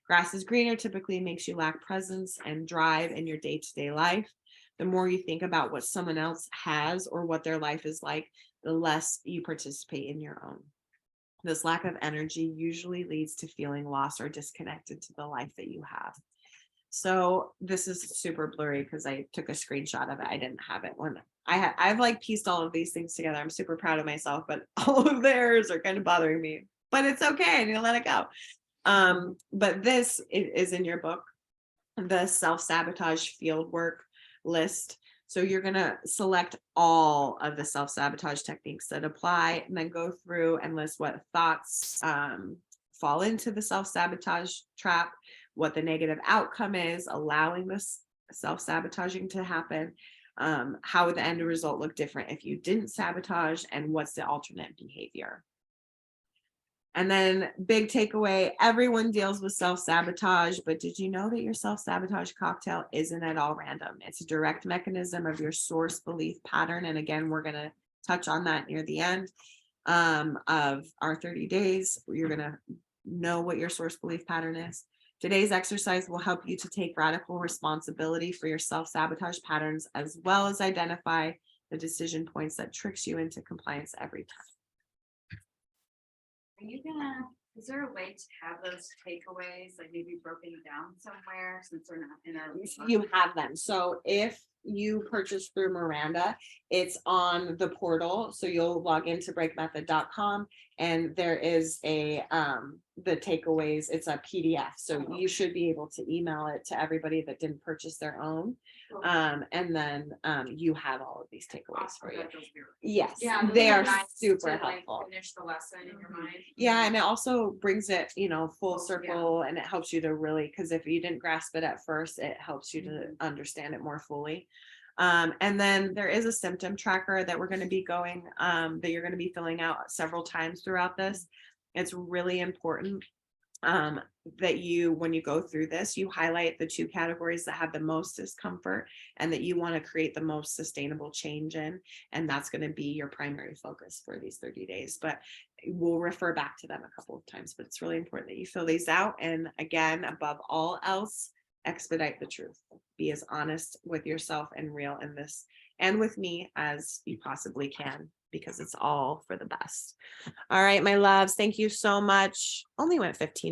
Grass is greener typically makes you lack presence and drive in your day-to-day life. The more you think about what someone else has or what their life is like, the less you participate in your own. This lack of energy usually leads to feeling lost or disconnected to the life that you have. So this is super blurry because I took a screenshot of it. I didn't have it when I've like pieced all of these things together. I'm super proud of myself, but all of theirs are kind of bothering me. But it's okay. I need to let it go. But this is in your book, the self-sabotage field work list. So you're going to select all of the self-sabotage techniques that apply, and then go through and list what thoughts fall into the self-sabotage trap, what the negative outcome is, allowing this self-sabotaging to happen, how would the end result look different if you didn't sabotage, and what's the alternate behavior. And then big takeaway, everyone deals with self-sabotage, but did you know that your self-sabotage cocktail isn't at all random? It's a direct mechanism of your source belief pattern. And again, we're going to touch on that near the end of our 30 days. You're going to know what your source belief pattern is. Today's exercise will help you to take radical responsibility for your self-sabotage patterns, as well as identify the decision points that tricks you into compliance every time. Is there a way to have those takeaways, like maybe broken down somewhere since they're not in our? You have them. So if you purchase through Miranda, it's on the portal. So you'll log into breakmethod.com, and there is a the takeaways, it's a PDF. So you should be able to email it to everybody that didn't purchase their own. And then you have all of these takeaways for you. Yes, Yeah, those they are nice super to, like, helpful. finish the lesson in your mind. Yeah, and it also brings it, full Oh, yeah. circle, and it helps you to really, because if you didn't grasp it at first, it helps you to understand it more fully. And then there is a symptom tracker that we're going to be going, that you're going to be filling out several times throughout this. It's really important that you, when you go through this, you highlight the 2 categories that have the most discomfort and that you want to create the most sustainable change in. And that's going to be your primary focus for these 30 days. But we'll refer back to them a couple of times, but it's really important that you fill these out. And again, above all else, expedite the truth. Be as honest with yourself and real in this and with me as you possibly can, because it's all for the best. All right, my loves, thank you so much. Only went 15